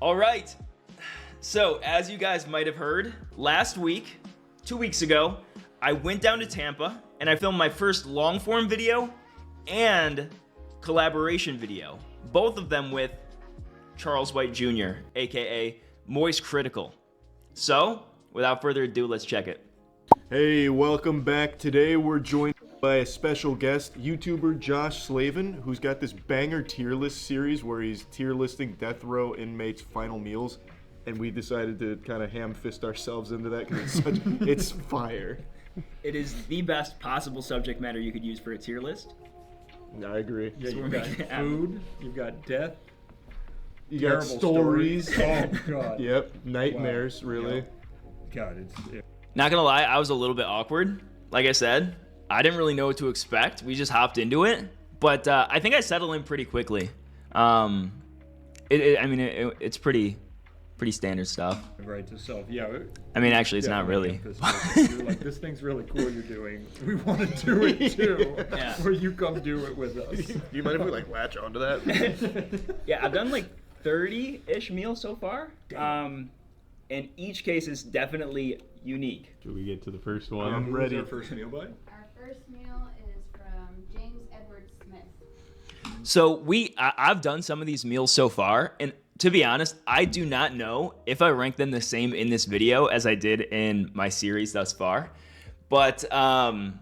All right. So, as you guys might have heard, last week, 2 weeks ago, I went down to Tampa and I filmed my first long form video and collaboration video, both of them with Charles White Jr., aka MoistCr1TiKaL. So, without further ado, let's check it. Hey, welcome back. Today we're joined by a special guest, YouTuber Josh Slavin, who's got this banger tier list series where he's tier listing death row inmates' final meals, and we decided to kind of ham fist ourselves into that because it's fire. It is the best possible subject matter you could use for a tier list. I agree. Yeah, you've got food, you've got death, You got stories. Oh god. Yep, nightmares, really. Yep. God, Not gonna lie, I was a little bit awkward. Like I said, I didn't really know what to expect. We just hopped into it, but I think I settled in pretty quickly. It's pretty standard stuff. right to self. Yeah. I mean, actually, it's not really. You're like, this thing's really cool you're doing. We want to do it too. Yeah. Or you come do it with us. Do you mind if we latch onto that? Yeah, I've done like 30-ish meals so far. And each case is definitely unique. Should we get to the first one? I'm I'm ready. ready. Our first meal, bud? Our first meal is from James Edward Smith. So I've done some of these meals so far, and to be honest, I do not know if I rank them the same in this video as I did in my series thus far, but I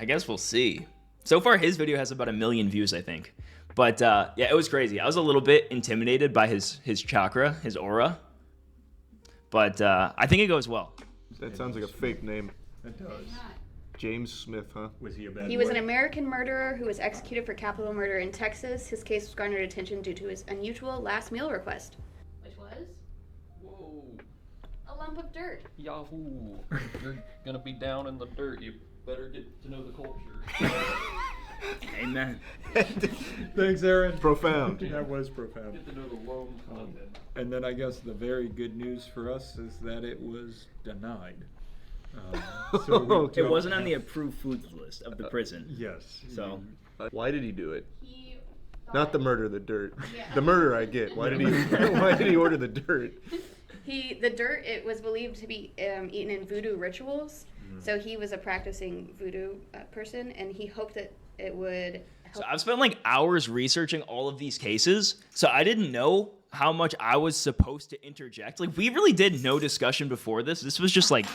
guess we'll see. So far, his video has about 1 million views, I think. But yeah, it was crazy. I was a little bit intimidated by his chakra, his aura, but I think it goes well. That sounds like a fake name. It does. James Smith, huh? Was he a bad He was boy? an American murderer who was executed for capital murder in Texas. His case garnered attention due to his unusual last meal request, which was Whoa, a lump of dirt. Yahoo! You're gonna be down in the dirt. You better get to know the culture. Amen. Thanks, Aaron. Profound. That was profound. Get to know the loam content. And then I guess the very good news for us is that it was denied. It wasn't on the approved foods list of the prison. Yes. So Why did he do it? He Not the murder, the dirt. Yeah. The murder I get. Why did he order the dirt? the dirt, it was believed to be eaten in voodoo rituals. So he was a practicing voodoo person, and he hoped that it would help. So I've spent like hours researching all of these cases, so I didn't know how much I was supposed to interject. Like, we really did no discussion before this. This was just like,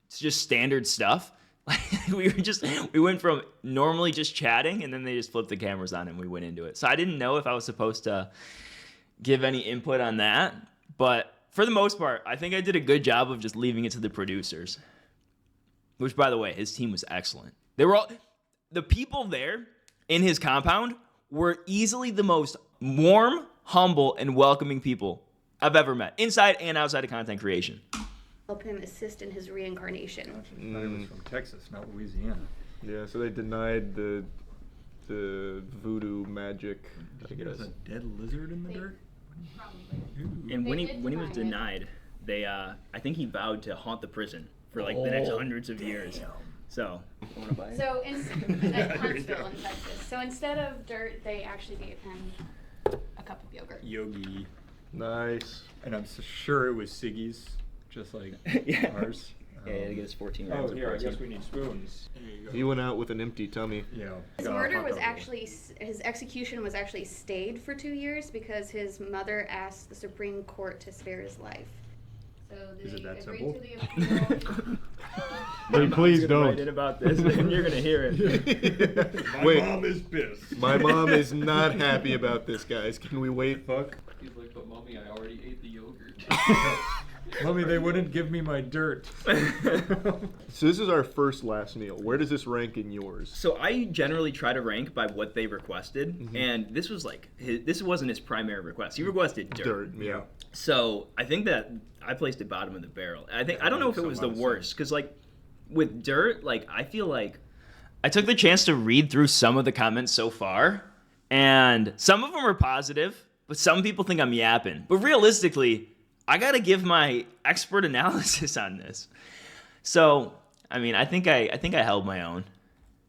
it's just standard stuff. Like, we went from normally just chatting, and then they just flipped the cameras on and we went into it. So I didn't know if I was supposed to give any input on that, but for the most part, I think I did a good job of just leaving it to the producers. Which, by the way, his team was excellent. They were all, the people there in his compound were easily the most warm, humble, and welcoming people I've ever met, inside and outside of content creation. Help him assist in his reincarnation. I thought it was from Texas, not Louisiana. Yeah, so they denied the voodoo magic, I guess. There's a dead lizard in the dirt? Probably. And They when he did was deny denied, they I think he vowed to haunt the prison for like the next hundreds of years. So, you wanna buy it? So at Huntsville in Texas. So instead of dirt, they actually gave him a cup of yogurt. Yogi. Nice. And I'm so sure it was Siggy's, just like Yeah. ours. Yeah, I guess 14 grams Oh, of here, I protein. guess we need spoons. There you go. He went out with an empty tummy. Yeah. His murder was actually, his execution was actually stayed for 2 years because his mother asked the Supreme Court to spare his life. So Is it they that agreed simple? to the appeal. Wait, please I'm gonna write don't. in about this, and you're gonna hear it. My Wait. mom is pissed. My mom is not happy about this, guys. Can we wait? Fuck. He's like, but mommy, I already ate the yogurt. Mommy, they wouldn't give me my dirt. So this is our first last meal. Where does this rank in yours? So I generally try to rank by what they requested, and this was like this wasn't his primary request. He requested dirt. Yeah. So I think that I placed it bottom of the barrel. I don't know if it was the worst, because like with dirt, like I feel like I took the chance to read through some of the comments so far, and some of them are positive, but some people think I'm yapping. But realistically, I gotta give my expert analysis on this. So I mean, I think I held my own.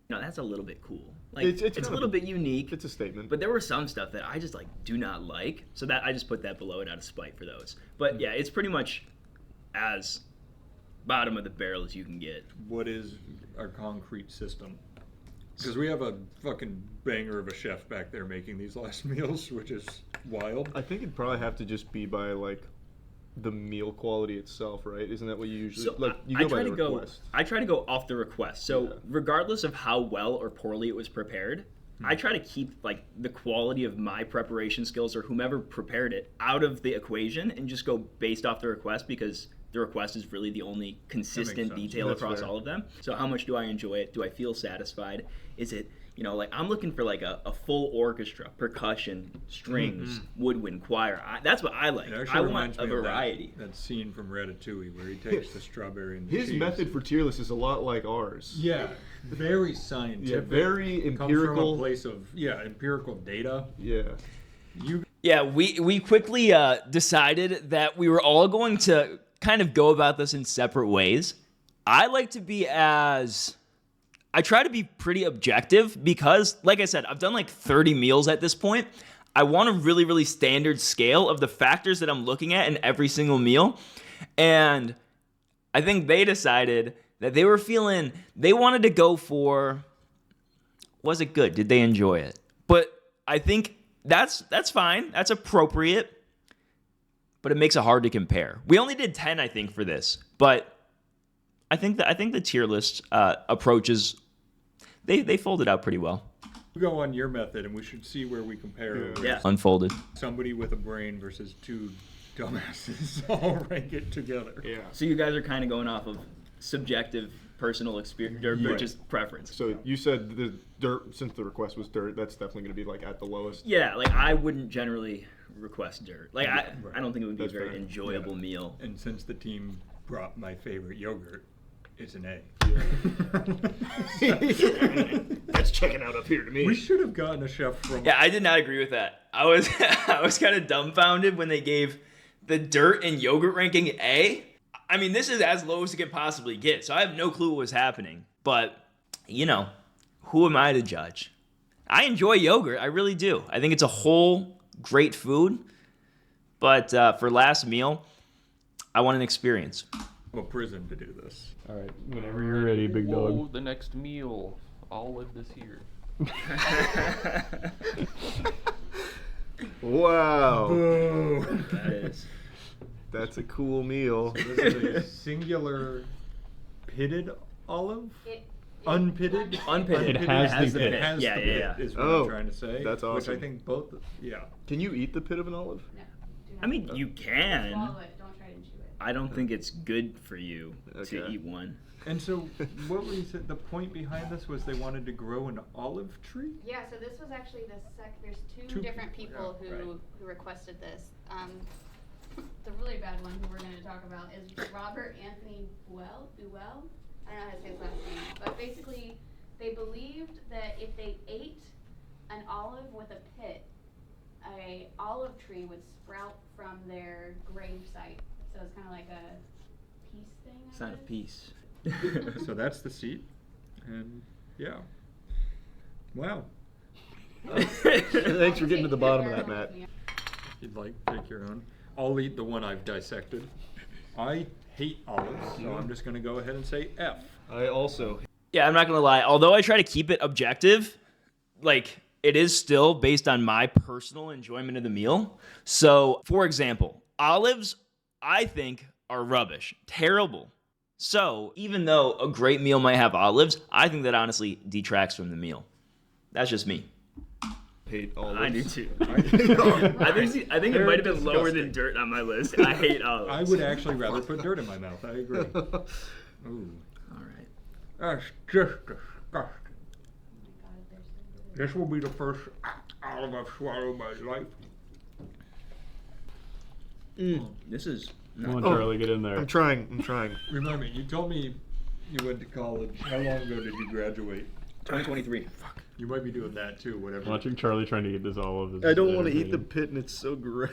No, that's a little bit cool. Like It's it's kind a of little bit unique. It's a statement. But there were some stuff that I just like do not like, so that I just put that below it out of spite for those. But yeah, it's pretty much as bottom of the barrel as you can get. What is our concrete system? Because we have a fucking banger of a chef back there making these last meals, which is wild. I think it'd probably have to just be by like the meal quality itself, right? Isn't that what you usually So like? You I go by try the to go. request. I try to go off the request. So Yeah. regardless of how well or poorly it was prepared, I try to keep like the quality of my preparation skills or whomever prepared it out of the equation and just go based off the request, because the request is really the only consistent sense. detail That's across fair. all of them. So how much do I enjoy it? Do I feel satisfied? Is it, you know, like I'm looking for like a full orchestra, percussion, strings, woodwind, choir. That's what I like. It I actually want reminds a me of variety. that scene from Ratatouille where he takes the strawberry and the His cheese. method for tier list is a lot like ours. Yeah, very scientific. Yeah, very Comes from empirical. a place of empirical data. Yeah. You Yeah, we quickly decided that we were all going to kind of go about this in separate ways. I try to be pretty objective because, like I said, I've done like 30 meals at this point. I want a really, really standard scale of the factors that I'm looking at in every single meal. And I think they decided that they wanted to go for, was it good? Did they enjoy it? But I think that's fine. That's appropriate. But it makes it hard to compare. We only did 10, I think, for this. But I think the tier list approaches, they folded out pretty well. go on your method, and we should see where we compare. Yeah. Unfolded. Somebody with a brain versus two dumbasses. I'll rank it together. Yeah. So you guys are kind of going off of subjective personal experience or Right. just preference. So you said the dirt, since the request was dirt, that's definitely going to be like at the lowest. Yeah, like I wouldn't generally request dirt. Like I don't think it would be That's a very fair. enjoyable meal. And since the team brought my favorite yogurt, it's an A. That's checking out up here to me. We should have gotten a chef from. Yeah, I did not agree with that. I was I was kind of dumbfounded when they gave the dirt and yogurt ranking A. I mean, this is as low as it could possibly get, so I have no clue what was happening. But, you know, who am I to judge? I enjoy yogurt. I really do. I think it's a whole great food. But for last meal, I want an experience. A prison to do this. All right, whenever you're ready, big Whoa, dog. the next meal. I'll live this here. Wow, Boo! That is. that's a cool meal. This is a singular pitted olive? Unpitted? Unpitted. It has the pit. It has Yeah, the yeah, pit, yeah. is what Oh, I'm trying to say. that's Which I awesome. think both, yeah. Can you eat the pit of an olive? No, do not. I mean, you can. Swallow it. Don't try to chew it. I don't think it's good for you to Okay. eat one. And so, what were you said? The point behind this was they wanted to grow an olive tree. Yeah, so this was actually there's two Two different people, people yeah, who requested this. The really bad one who we're going to talk about is Robert Anthony Buell. I don't know how to say his last name, but basically they believed that if they ate an olive with a pit, a olive tree would sprout from their grave site. So it's kind of like a peace thing. I Sign of guess. peace. So that's the seat. And, yeah. Wow. Thanks for getting to the bottom of that, Matt. If you'd like, take your own. I'll eat the one I've dissected. I hate olives, so I'm just going to go ahead and say F. I also. Yeah, I'm not gonna lie. Although I try to keep it objective, like it is still based on my personal enjoyment of the meal. So, for example, olives, I think, are rubbish, terrible. So, even though a great meal might have olives, I think that honestly detracts from the meal. That's just me. Hate olives. I do too. I think it might have been lower disgusting. than dirt on my list. I hate olives. I would actually rather put dirt in my mouth. I agree. Ooh. All right. That's just disgusting. God, there's so good. This will be the first olive I've swallowed in my life. This is. Come on, Oh. Charlie, get in there. I'm trying. Remind me, you told me you went to college. How long ago did you graduate? 2023. You might be doing that too, whatever. Watching Charlie trying to get this olive is I don't want to eat the entertaining. pit, and it's so gross.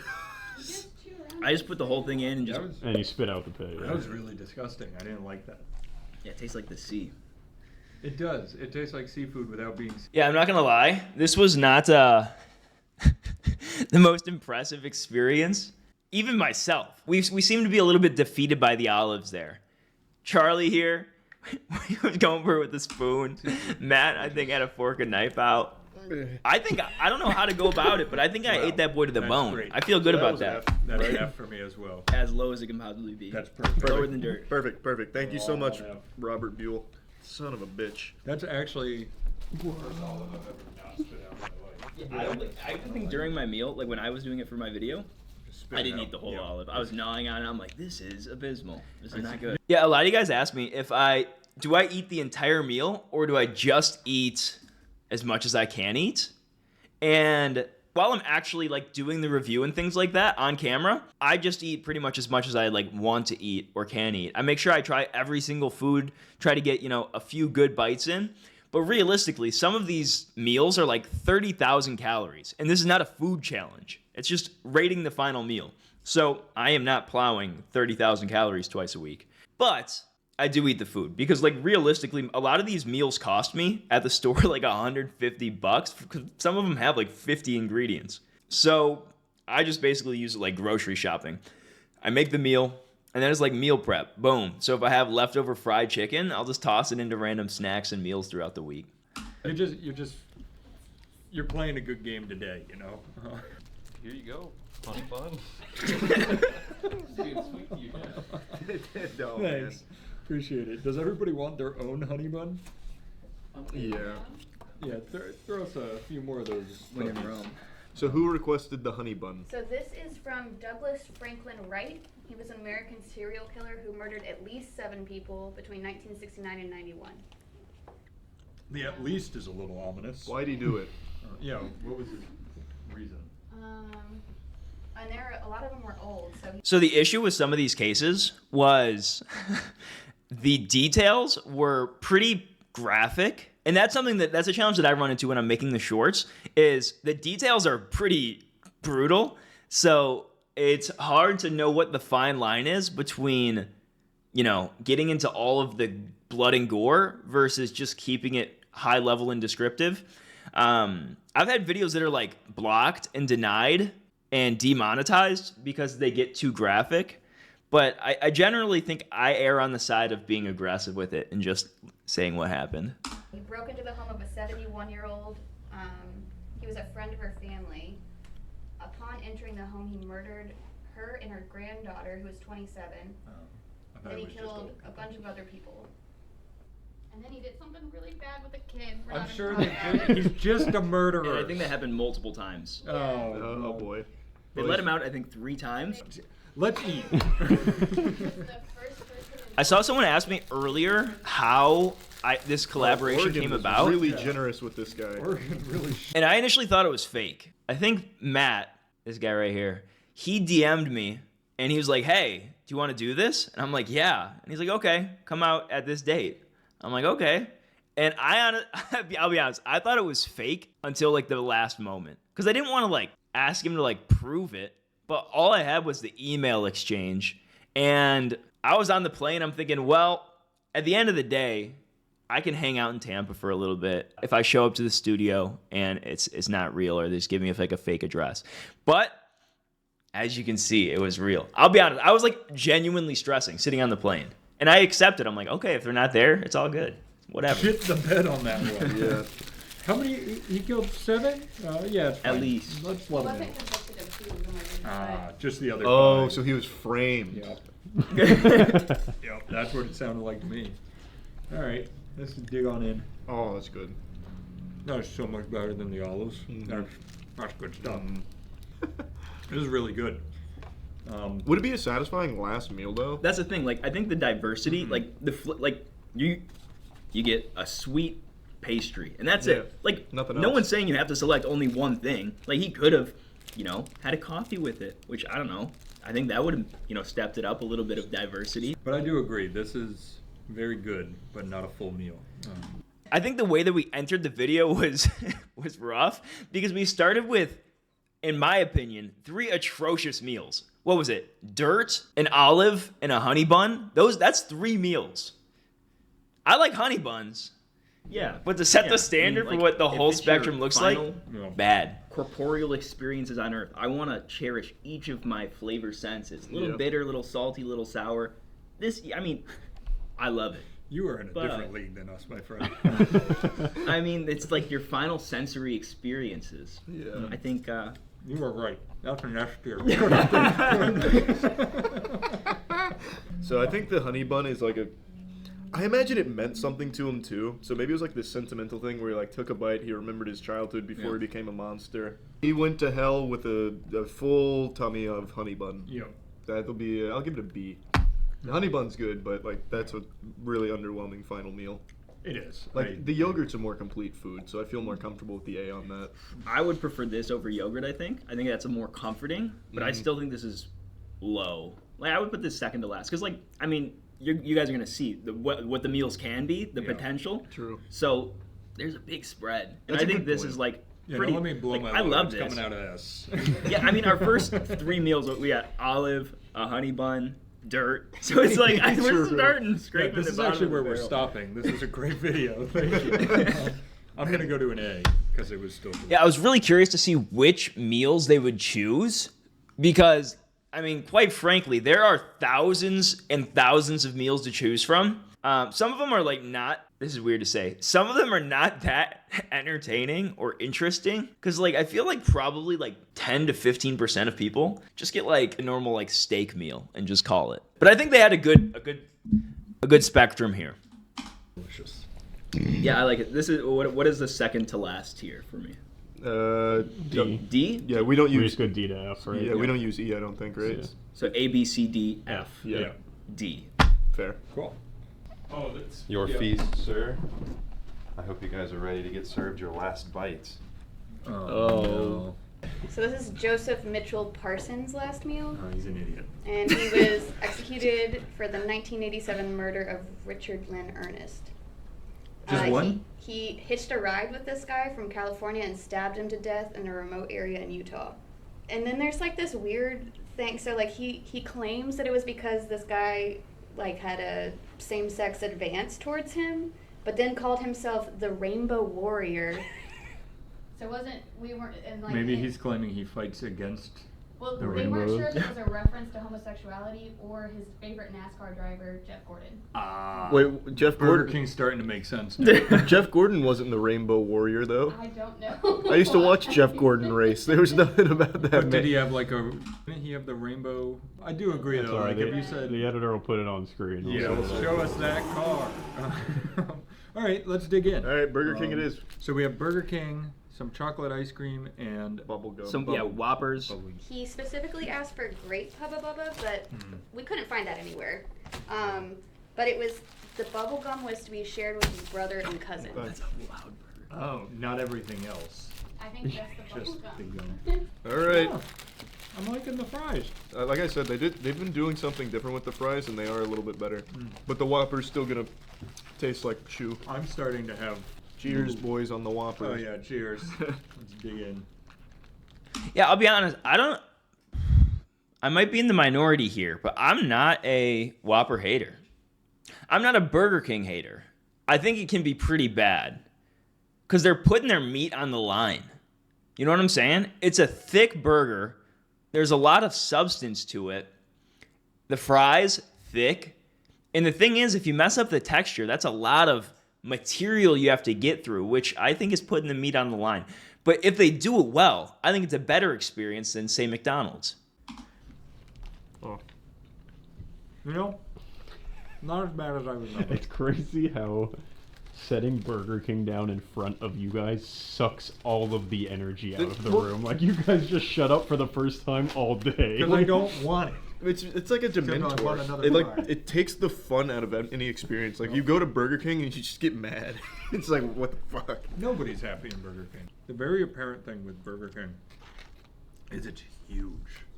Just chew around I just put the whole thing in and just. And you spit out the pit. That Yeah. was really disgusting. I didn't like that. Yeah, it tastes like the sea. It does. It tastes like seafood without being. Yeah, I'm not gonna lie. This was not the most impressive experience. Even myself, we seem to be a little bit defeated by the olives there. Charlie here, he was going for it with a spoon. Matt, I think, had a fork and knife out. I think I don't know how to go about it, but I think I ate that boy to the That's bone. great. I feel good So that about was that. That's Right. an F for me as well. As low as it can possibly be. That's perfect. Lower than dirt. Perfect. Thank you so Oh, much, yeah. Robert Buell. Son of a bitch. That's actually. I even think during my meal, like when I was doing it for my video, I didn't eat the whole olive. I was gnawing on it. I'm like, this is abysmal. This is not good. Yeah, a lot of you guys ask me if do I eat the entire meal or do I just eat as much as I can eat? And while I'm actually like doing the review and things like that on camera, I just eat pretty much as I like want to eat or can eat. I make sure I try every single food, try to get, a few good bites in. But realistically, some of these meals are like 30,000 calories. And this is not a food challenge. It's just rating the final meal. So I am not plowing 30,000 calories twice a week. But I do eat the food because like realistically, a lot of these meals cost me at the store like $150 because some of them have like 50 ingredients. So I just basically use it like grocery shopping. I make the meal and then it's like meal prep. Boom. So if I have leftover fried chicken, I'll just toss it into random snacks and meals throughout the week. You're playing a good game today, Here you go, honey bun. Being sweet to you, man. No, Thanks. Appreciate it. Does everybody want their own honey bun? Yeah. Yeah, throw us a few more of those when in Rome. So who requested the honey bun? So this is from Douglas Franklin Wright. He was an American serial killer who murdered at least 7 people between 1969 and 91. The at least is a little ominous. Why'd he do it? Yeah, what was his reason? And a lot of them were old, so So the issue with some of these cases was the details were pretty graphic. And that's that's a challenge that I run into when I'm making the shorts is the details are pretty brutal. So it's hard to know what the fine line is between, getting into all of the blood and gore versus just keeping it high level and descriptive. I've had videos that are like blocked and denied and demonetized because they get too graphic. But I generally think I err on the side of being aggressive with it and just saying what happened. he broke into the home of a 71-year-old. He was a friend of her family. Upon entering the home, he murdered her and her granddaughter, who was 27. Then he killed a bunch of other people. And then he did something really bad with a kid. We're I'm not sure gonna talk about it. he's just a murderer. And I think that happened multiple times. Oh boy. They let him out, I think, 3 times. Let's eat. The first person I saw someone ask me earlier how this collaboration Oregon came was about. Really generous with this guy. Oregon really And I initially thought it was fake. I think Matt, this guy right here, he DM'd me and he was like, hey, do you want to do this? And I'm like, yeah. And he's like, okay, come out at this date. I'm like, okay. And I'll be honest, I thought it was fake until like the last moment. Because I didn't want to like ask him to like prove it. But all I had was the email exchange. And I was on the plane. I'm thinking, well, at the end of the day, I can hang out in Tampa for a little bit if I show up to the studio and it's not real or they just give me like a fake address. But as you can see, it was real. I'll be honest, I was like genuinely stressing sitting on the plane. And I accepted. I'm like, okay, if they're not there, it's all good. Whatever. shit the bed on that one. Yeah. How many? He killed 7? Yeah, it's fine. At least. Let's He let him wasn't know. convicted of 2 of the murders, but Just the other Oh, 5. so he was framed. Yep. Yep, that's what it sounded like to me. All right, let's dig on in. Oh, that's good. That's so much better than the olives. Mhm. That's good stuff. This is really good. Would it be a satisfying last meal though? That's the thing. Like, I think the diversity, like you get a sweet pastry, and that's Yeah. it. Like, Nothing no else. one's saying you have to select only one thing. Like, he could have, had a coffee with it, which I don't know. I think that would have, stepped it up a little bit of diversity. But I do agree, this is very good, but not a full meal. I think the way that we entered the video was was rough because we started with, in my opinion, 3 atrocious meals. What was it? Dirt, an olive, and a honey bun. That's 3 meals. I like honey buns, Yeah. But to set Yeah, the standard I mean, for what the if whole it's your spectrum looks final Yeah. bad. corporeal experiences on Earth, I want to cherish each of my flavor senses. A little Yeah. bitter, a little salty, a little sour. This, I mean, I love it. You are in a But- different league than us, my friend. I mean, it's like your final sensory experiences. Yeah. I think. You are right. That's an S tier. So I think the honey bun is like a. I imagine it meant something to him too. So maybe it was like this sentimental thing where he like took a bite. He remembered his childhood before he became a monster. He went to hell with a full tummy of honey bun. Yeah. That'll be. I'll give it a B. The honey bun's good, but like that's a really underwhelming final meal. It is. Like the yogurt's a more complete food, so I feel more comfortable with the A on that. I would prefer this over yogurt. I think that's a more comforting, but I still think this is low. Like I would put this second to last because, like, I mean, you guys are gonna see what the meals can be, the potential. True. So there's a big spread, and That's I a think good this point. is like Yeah, pretty. don't let me blow like, my I load. love It's this. coming out of this. Yeah, I mean, our first 3 meals we got olive, a honey bun, dirt. So it's like we're starting Yeah, scraping this the is bottom actually of the where we're barrel. stopping. This is a great video. Thank you. I'm gonna go to an A because it was still good. Yeah, I was really curious to see which meals they would choose because, I mean, quite frankly, there are thousands and thousands of meals to choose from. Some of them are like not, this is weird to say, some of them are not that entertaining or interesting because like I feel like probably like 10 to 15% of people just get like a normal like steak meal and just call it. But I think they had a good spectrum here. Delicious. Yeah, I like it. This is what is the second to last tier for me? D. D. Yeah, we don't We use. just go D to F, right? Yeah, we don't use E. I don't think, right? Yeah. So A, B, C, D, F, Yeah. D. Fair. Cool. Oh, that's Your feast, sir. I hope you guys are ready to get served your last bites. Oh. So this is Joseph Mitchell Parsons' last meal, No. Oh, he's an idiot. and he was executed for the 1987 murder of Richard Lynn Ernest. Just one? He hitched a ride with this guy from California and stabbed him to death in a remote area in Utah. And then there's like this weird thing. So like he claims that it was because this guy like had a same-sex advance towards him, but then called himself the Rainbow Warrior. So we weren't in like Maybe he's claiming he fights against. well, the they weren't rainbows. sure if it was a reference to homosexuality or his favorite NASCAR driver, Jeff Gordon. Wait, Jeff Burger Gordon. King's starting to make sense now. Jeff Gordon wasn't the Rainbow Warrior though. I don't know. I used to watch Jeff Gordon race. There was nothing about that. But did man. he have like a? Didn't he have the rainbow? I do agree That's though. all right. Like if The, you said, the editor will put it on screen. We'll yeah, say well, that. show us that car. All right, let's dig in. All right, Burger King it is. So we have Burger King, some chocolate ice cream, and Bubble gum. Some Whoppers. Bubble- He specifically asked for grape Hubba Bubba, but we couldn't find that anywhere. But it was the bubble gum was to be shared with his brother and cousin. That's a loud burger. Oh, not everything else. I think that's the Just bubble the gum. gum. All right. Oh, I'm liking the fries. Like I said, they've been doing something different with the fries, and they are a little bit better. But the Whopper's still gonna taste like chew. I'm starting to have. Cheers, boys, on the Whopper. Oh yeah, cheers. Let's dig in. Yeah, I'll be honest. I might be in the minority here, but I'm not a Whopper hater. I'm not a Burger King hater. I think it can be pretty bad because they're putting their meat on the line. You know what I'm saying? It's a thick burger. There's a lot of substance to it. The fries, thick. And the thing is, if you mess up the texture, that's a lot of material you have to get through, which I think is putting the meat on the line. But if they do it well, I think it's a better experience than, say, McDonald's. Oh. You know, not as bad as I remember. It's crazy how setting Burger King down in front of you guys sucks all of the energy out of the Well- room. Like, you guys just shut up for the first time all day. Because I don't want it. It's like a I want Dementor. another It fry. it takes the fun out of any experience. Like you go to Burger King and you just get mad. It's like what the fuck. Nobody's happy in Burger King. The very apparent thing with Burger King is it's huge.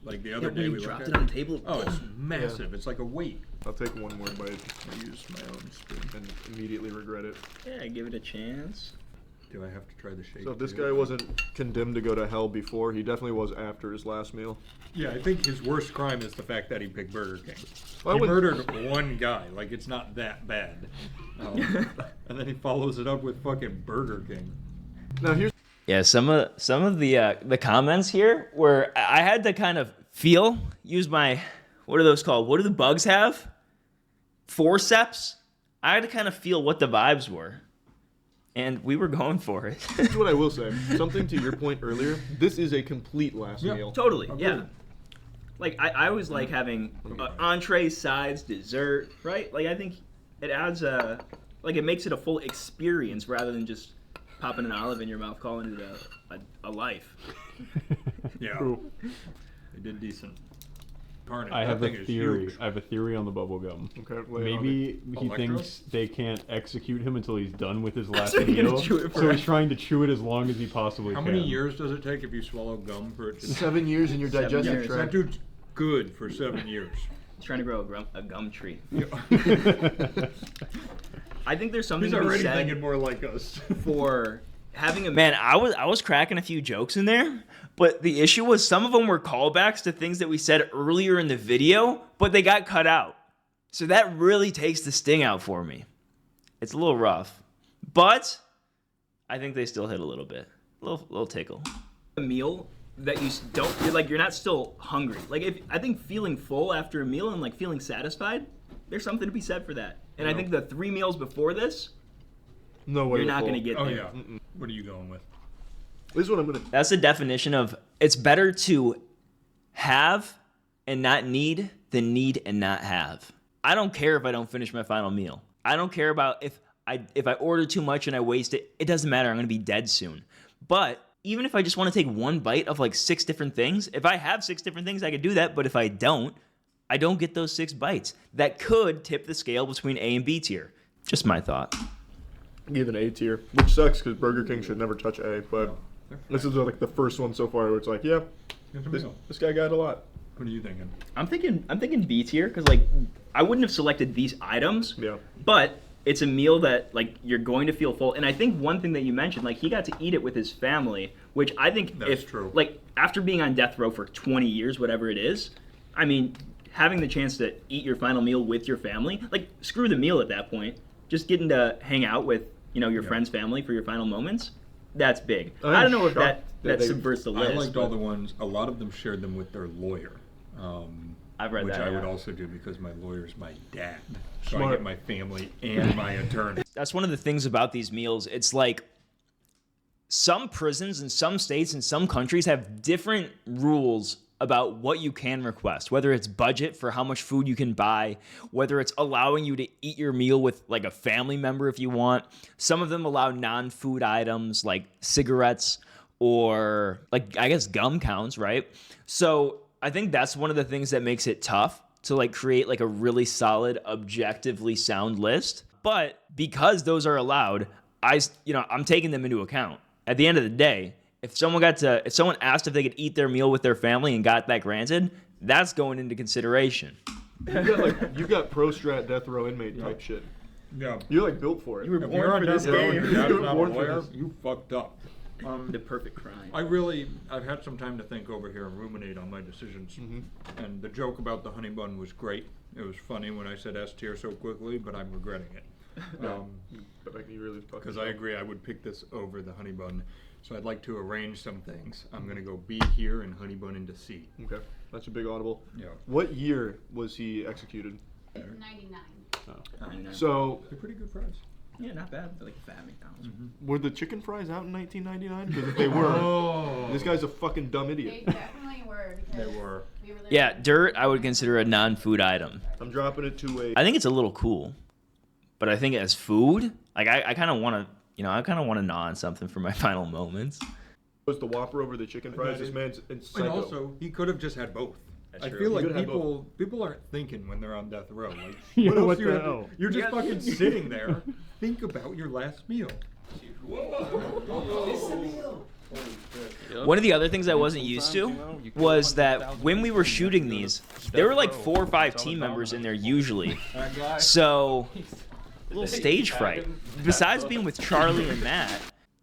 Like the other day we dropped looked it at on the table. Oh, it's massive. It's like a weight. I'll take one more bite. I use my own spoon and immediately regret it. Yeah, give it a chance. Do I have to try the shake? So if this too? guy wasn't condemned to go to hell before, he definitely was after his last meal. Yeah, I think his worst crime is the fact that he picked Burger King. I He would- murdered one guy. Like, it's not that bad. And then he follows it up with fucking Burger King. Now here's Yeah, some of the comments here where I had to kind of use my, what are those called? What do the bugs have? Forceps. I had to kind of feel what the vibes were, and we were going for it. here's what I will say. Something to your point earlier. This is a complete last Yeah. meal. Totally, Agreed. yeah. Like I always like having entree, sides, dessert, right? Like I think it adds it makes it a full experience rather than just popping an olive in your mouth, calling it a life. Yeah. True. They did decent. Carnage. I that have a thing is theory. huge. I have a theory on the bubble gum. Okay. lay it on Maybe he Electro? thinks they can't execute him until he's done with his last So he's gonna meal. chew it So forever. he's trying to chew it as long as he possibly How can. many years does it take if you swallow gum for it to... 7 years in your 7 digestive years. That tract. dude's good for 7 years. He's trying to grow a gum tree. Yeah. I think there's something He's to be already said thinking more like us. for having a Man, I was cracking a few jokes in there, but the issue was some of them were callbacks to things that we said earlier in the video, but they got cut out. So that really takes the sting out for me. It's a little rough, but I think they still hit a little bit, little tickle. a meal that you're not still hungry. Like I think feeling full after a meal and like feeling satisfied, there's something to be said for that. And I think the 3 meals before this, No way. you're not full. going to get Oh, there. yeah. What are you going with? This is what I'm gonna. That's the definition of it's better to have and not need than need and not have. I don't care if I don't finish my final meal. I don't care about if I order too much and I waste it. It doesn't matter. I'm going to be dead soon. But even if I just want to take one bite of like 6 different things, if I have 6 different things, I could do that. But if I don't get those 6 bites. That could tip the scale between A and B tier. Just my thought. Give an A tier, which sucks because Burger King should never touch A. But They're this is like the first one so far where it's like, yeah, It's a this, meal. this guy got a lot. What are you thinking? I'm thinking B tier because like I wouldn't have selected these items, Yeah. but it's a meal that like you're going to feel full. And I think one thing that you mentioned, like he got to eat it with his family, which I think That's true. like after being on death row for 20 years, whatever it is, I mean, having the chance to eat your final meal with your family, like screw the meal at that point, just getting to hang out with your friend's family for your final moments, that's big. I'm I don't know if shocked that that they- subverts the list. I liked all but the ones. A lot of them shared them with their lawyer. I've read which that, I would yeah. also do because my lawyer's my dad. So I Smart. get my family and my attorney. That's one of the things about these meals. It's like some prisons in some states and some countries have different rules about what you can request, whether it's budget for how much food you can buy, whether it's allowing you to eat your meal with like a family member if you want. Some of them allow non-food items like cigarettes or like I guess gum counts, right? So I think that's one of the things that makes it tough to like create like a really solid, objectively sound list. But because those are allowed, I'm taking them into account. At the end of the day, if someone asked if they could eat their meal with their family and got that granted, that's going into consideration. You got pro strat death row inmate type shit. Yeah. You're like built for it. You were If born you're on for this death row and game. your dad's You were not a born for lawyer, this. you fucked up. The perfect crime. I've had some time to think over here and ruminate on my decisions. Mm-hmm. And the joke about the honey bun was great. It was funny when I said S tier so quickly, but I'm regretting it. But like you really fucking Because I agree, I would pick this over the honey bun. So I'd like to arrange some things. I'm going to go B here and honey bun into C. Okay, that's a big audible. Yeah. What year was he executed? 99. I know. So They're pretty good fries. Yeah, not bad. They're like a fat McDonald's. were the chicken fries out in 1999? Because if they were, Oh. this guy's a fucking dumb They idiot. definitely were. They Because were. we were there. Yeah, dirt I would consider a non-food item. I'm dropping it to a. I think it's a little cool, but I think as food, like I kind of want to, gnaw on something for my final moments. Was the Whopper over the chicken fries? This man's in And psycho. also, he could have just had both. That's I true. feel He like could have had people aren't thinking when they're on death row. Like, Yeah, what else what you the have to- hell? You're just Yeah. fucking sitting there. Think about your last meal. One of the other things I wasn't used to was that when we were shooting these, there were like 4 or 5 team members in there usually. So, a little stage fright. Besides being with Charlie and Matt,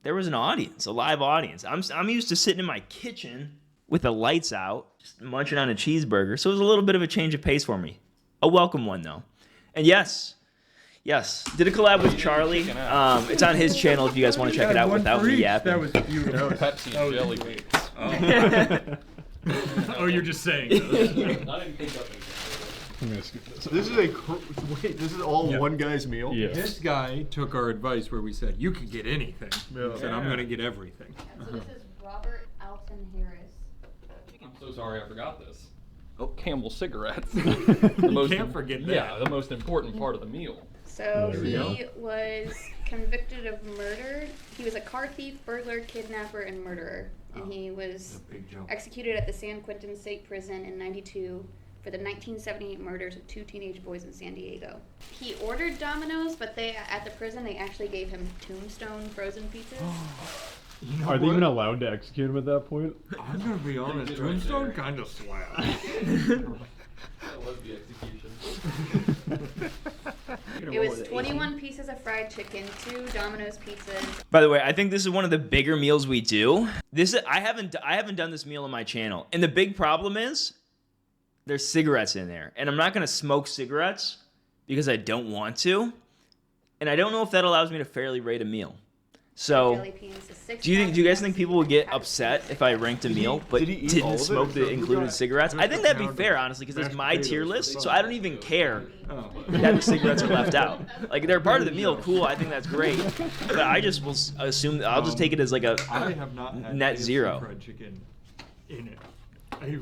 there was an audience, a live audience. I'm used to sitting in my kitchen with the lights out, just munching on a cheeseburger. So it was a little bit of a change of pace for me. A welcome one, though. And yes, did a collab with Charlie. It's on his channel if you guys want to check it out without me yapping. That was beautiful. Pepsi and jelly beans. Oh, you're just saying. I didn't pick up anything. I'm gonna scoop this. This is wait. This is all Yeah. one guy's meal. Yeah. This guy took our advice where we said, you can get anything. Yeah. He said, I'm going to get everything. Yeah, so this is Robert Alton Harris. I'm so sorry I forgot this. Oh, Camel cigarettes. Can't forget that. Yeah, the most important part of the meal. So There we go. he was convicted of murder. He was a car thief, burglar, kidnapper, and murderer. And he was A big jump. executed at the San Quentin State Prison in '92 for the 1978 murders of 2 teenage boys in San Diego. He ordered Domino's, but at the prison they actually gave him Tombstone frozen pizzas. You know Are they what? even allowed to execute him at that point? I'm going to be honest. did right Tombstone there. kind of slapped. That was the execution. It was 21 pieces of fried chicken, 2 Domino's pizzas. By the way, I think this is one of the bigger meals we do. I haven't done this meal on my channel, and the big problem is there's cigarettes in there, and I'm not gonna smoke cigarettes because I don't want to, and I don't know if that allows me to fairly rate a meal. So, Jelly beans, a 6 do you guys think Pepsi, people would get 5 upset if I ranked a meal but did he eat all didn't of it, smoke or the so? included cigarettes? I think that'd be fair, honestly, because it's Mashed my tier potatoes list, for so fun. I don't even care Oh. that the cigarettes are left out. Like they're part of the meal, cool. I think that's great, but I just will assume I'll just take it as like a I have not had net KFC zero. fried chicken in it. A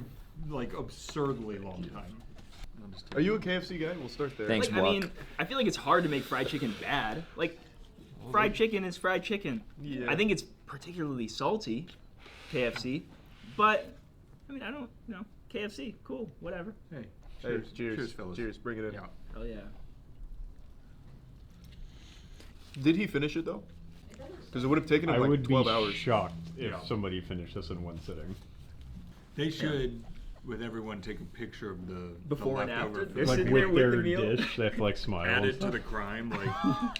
like absurdly long time. I'm just Are you a KFC guy? We'll start there. Thanks. Like, I mean, I feel like it's hard to make fried chicken bad. Like, fried chicken is fried chicken. Yeah. I think it's particularly salty, KFC, but I mean, I don't, KFC, cool, whatever. Hey, Hey, cheers, cheers, fellas. cheers. Bring it in. Yeah. Oh yeah. Did he finish it though? Because it would have taken him I like would 12 be hours. shocked if Yeah. somebody finished this in one sitting. They should, with everyone, take a picture of the Before and leftover after? food. They're Like sitting with there with the their meal. dish, they have to like smile. Add and it to stuff. the crime, like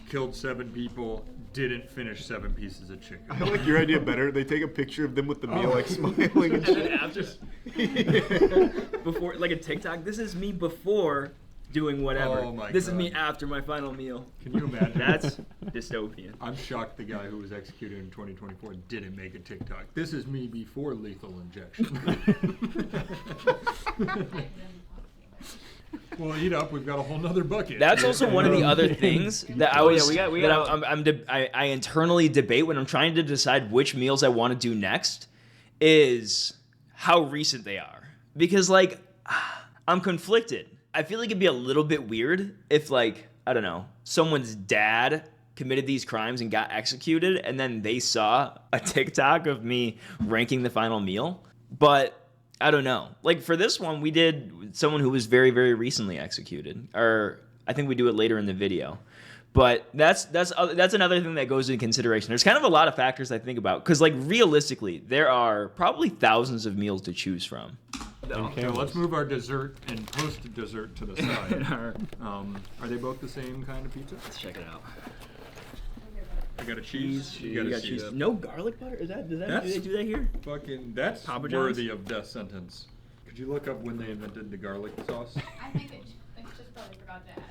killed 7 people, didn't finish 7 pieces of chicken. I like your idea better. They take a picture of them with the meal, like smiling and And then shit. after, before, like a TikTok, this is me before doing whatever. Oh my This is God. me after my final meal. Can you imagine? That's dystopian. I'm shocked the guy who was executed in 2024 didn't make a TikTok. This is me before lethal injection. Well, eat up. We've got a whole nother bucket. That's also one of the other things that I Oh, yeah, was we that got- I internally debate when I'm trying to decide which meals I want to do next is how recent they are, because like I'm conflicted. I feel like it'd be a little bit weird if like I don't know, someone's dad committed these crimes and got executed and then they saw a TikTok of me ranking the final meal, but I don't know. Like for this one, we did someone who was very, very recently executed, or I think we do it later in the video. But that's another thing that goes into consideration. There's kind of a lot of factors I think about because, like, realistically, there are probably thousands of meals to choose from. So let's move our dessert and post-dessert to the side. Are they both the same kind of pizza? Let's check it out. I got a cheese. You got cheese. No garlic butter? Does that do That's- they do that here? Fucking, that's Papa John's? worthy of death sentence. Could you look up when they invented the garlic sauce? I think it just probably forgot to add it.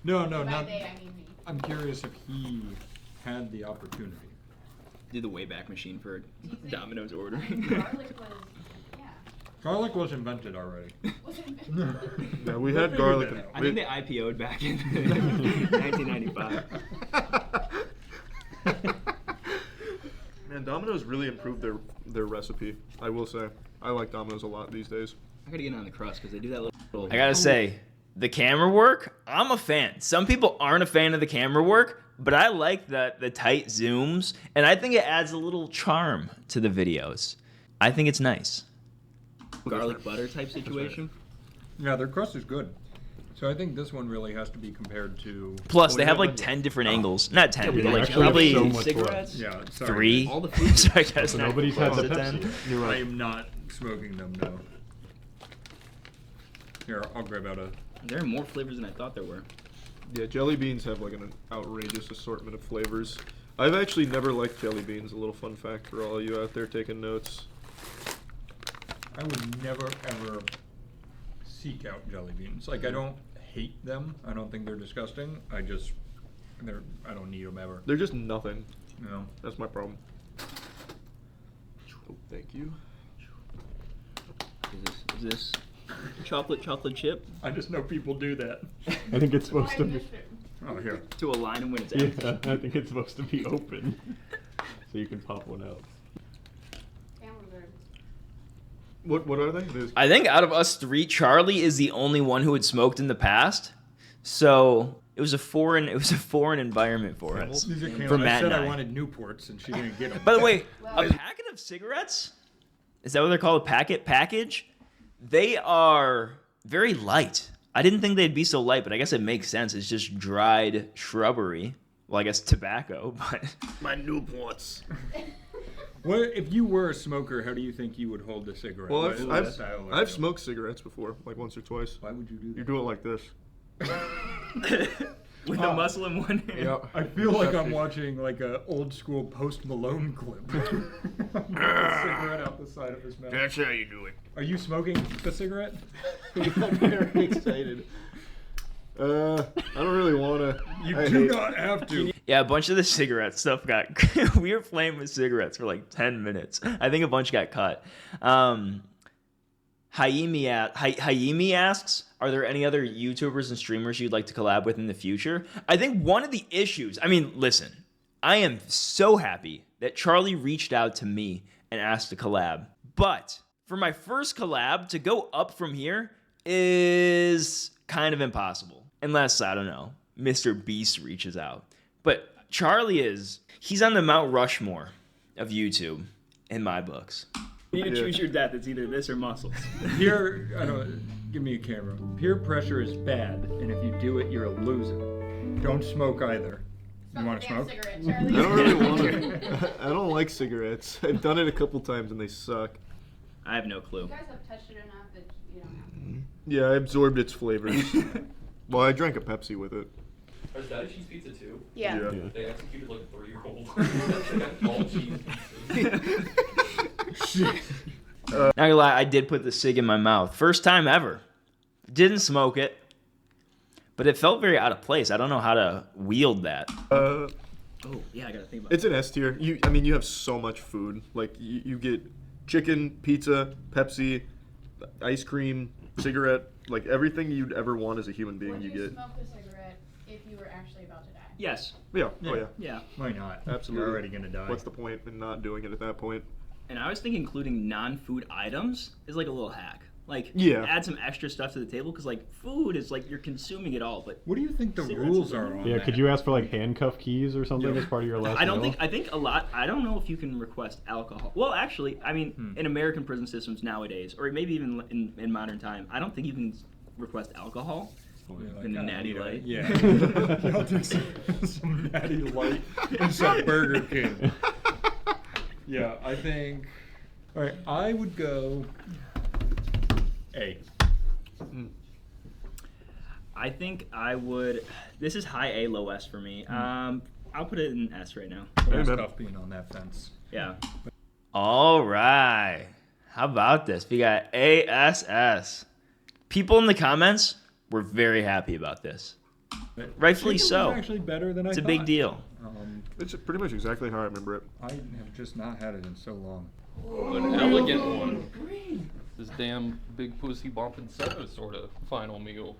No, By not. they, I mean me. I'm curious if he had the opportunity. Do the Wayback Machine for Do you think- Domino's I mean, ordering. garlic was, yeah. Garlic was invented already. Was it? Yeah, we had Figured garlic. that out. I think they IPO'd back in 1995. Man, Domino's really improved their recipe. I will say, I like Domino's a lot these days. I gotta get on the crust because they do that little. I gotta say, the camera work, I'm a fan. Some people aren't a fan of the camera work, but I like the tight zooms, and I think it adds a little charm to the videos. I think it's nice. garlic butter type situation. Yeah, their crust is good. So I think this one really has to be compared to. Plus, Well, they we have like one- 10 different angles. Not 10, we but got like actually probably so much cigarettes. Yeah, sorry. 3. All the food. So I guess So not nobody's had close the to Pepsi. 10. You're I right. am not smoking them, no. Here, I'll grab out a. There are more flavors than I thought there were. Yeah, jelly beans have like an outrageous assortment of flavors. I've actually never liked jelly beans. A little fun fact for all you out there taking notes. I would never ever seek out jelly beans. Like I don't hate them. I don't think they're disgusting. I don't need them ever. They're just nothing. No. That's my problem. Oh, thank you. Is this chocolate chip I just know people do that. I think it's supposed to be. Oh, here. to align them when it's empty? Yeah, I think it's supposed to be open, so you can pop one out. What are they? I think out of us three, Charlie is the only one who had smoked in the past. So it was a foreign environment for us. These are For I Matt said and I I. wanted Newports, and she didn't get them. By the way, Well- a packet of cigarettes? Is that what they're called? A package? They are very light. I didn't think they'd be so light, but I guess it makes sense. It's just dried shrubbery. Well, I guess tobacco, but My Newports. What if you were a smoker? How do you think you would hold a cigarette? Well, What style are I've you? smoked cigarettes before, like once or twice. Why would you do You that? do it like this. With the muscle in one hand. Yep. I feel like I'm watching like a old school Post Malone clip. With a cigarette out the side of his mouth. That's how you do it. Are you smoking the cigarette? I'm very excited. I don't really want to. You do not have to. yeah, a bunch of the cigarette stuff got. We were playing with cigarettes for like 10 minutes. I think a bunch got cut. Hayimi asks, are there any other YouTubers and streamers you'd like to collab with in the future? I think one of the issues, I mean, listen, I am so happy that Charlie reached out to me and asked to collab. But for my first collab to go up from here is kind of impossible. Unless, I don't know, Mr. Beast reaches out. But Charlie he's on the Mount Rushmore of YouTube in my books. You need to Yeah. choose your death. It's either this or muscles. Give me a camera. Peer pressure is bad, and if you do it, you're a loser. Don't smoke either. You want to smoke? Cigarette, I Charlie. don't really want to. I don't like cigarettes. I've done it a couple times and they suck. I have no clue. You guys have touched it enough that you don't have to. Yeah, I absorbed its flavors. Well, I drank a Pepsi with it. Is Daddy Cheese Pizza too? Yeah. Yeah. They executed like a 3-year-old. They got all cheese pieces. Not gonna lie, I did put the cig in my mouth. First time ever. Didn't smoke it. But it felt very out of place. I don't know how to wield that. Oh, yeah, I gotta think about It's an S tier. You have so much food. Like you get chicken, pizza, Pepsi, ice cream, cigarette, like everything you'd ever want as a human being. Would You you get. smoke the cigarette if you were actually about to die? Yes. Yeah. Oh yeah. Yeah. Why not? Absolutely. You're already gonna die. What's the point in not doing it at that point? And I was thinking including non-food items is like a little hack. Like, Yeah. add some extra stuff to the table because like food is like you're consuming it all, but What do you think the Cigarettes rules is are on Yeah, that? could you ask for like handcuff keys or something Yeah. as part of your last I don't meal? think. I think a lot. I don't know if you can request alcohol. Well, actually, I mean, Hmm. in American prison systems nowadays, or maybe even in modern time, I don't think you can request alcohol. You're like, in the I don't Natty need it. Light. Yeah. I'll take some Natty Light and some Burger King. Yeah, I think. All right, I would go A. I think I would. This is high A, low S for me. I'll put it in S right now. It's man. tough being on that fence. Yeah. All right. How about this? We got ASS. People in the comments were very happy about this. Rightfully Chicken so. was actually better than I It's a thought. big deal. It's pretty much exactly how I remember it. I have just not had it in so long. An elegant one. This damn big pussy bumping soda sort of final meal.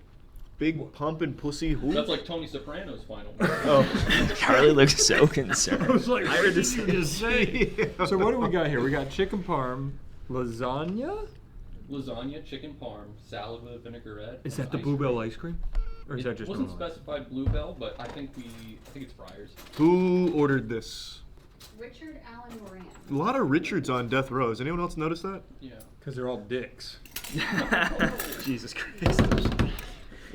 Big pumping pussy. Who? That's like Tony Soprano's final meal. Oh. Charlie looks so concerned. I was like, I heard this. So what do we got here? We got chicken parm, lasagna. Lasagna, chicken parm, salad with a vinaigrette. Is and that the ice Bluebell cream. ice cream? Or is It that just wasn't normal? specified Bluebell, but I think it's Friars. Who ordered this? Richard Allen Moran. A lot of Richards on death row. Has anyone else noticed that? Yeah. Because they're all dicks. Jesus Christ.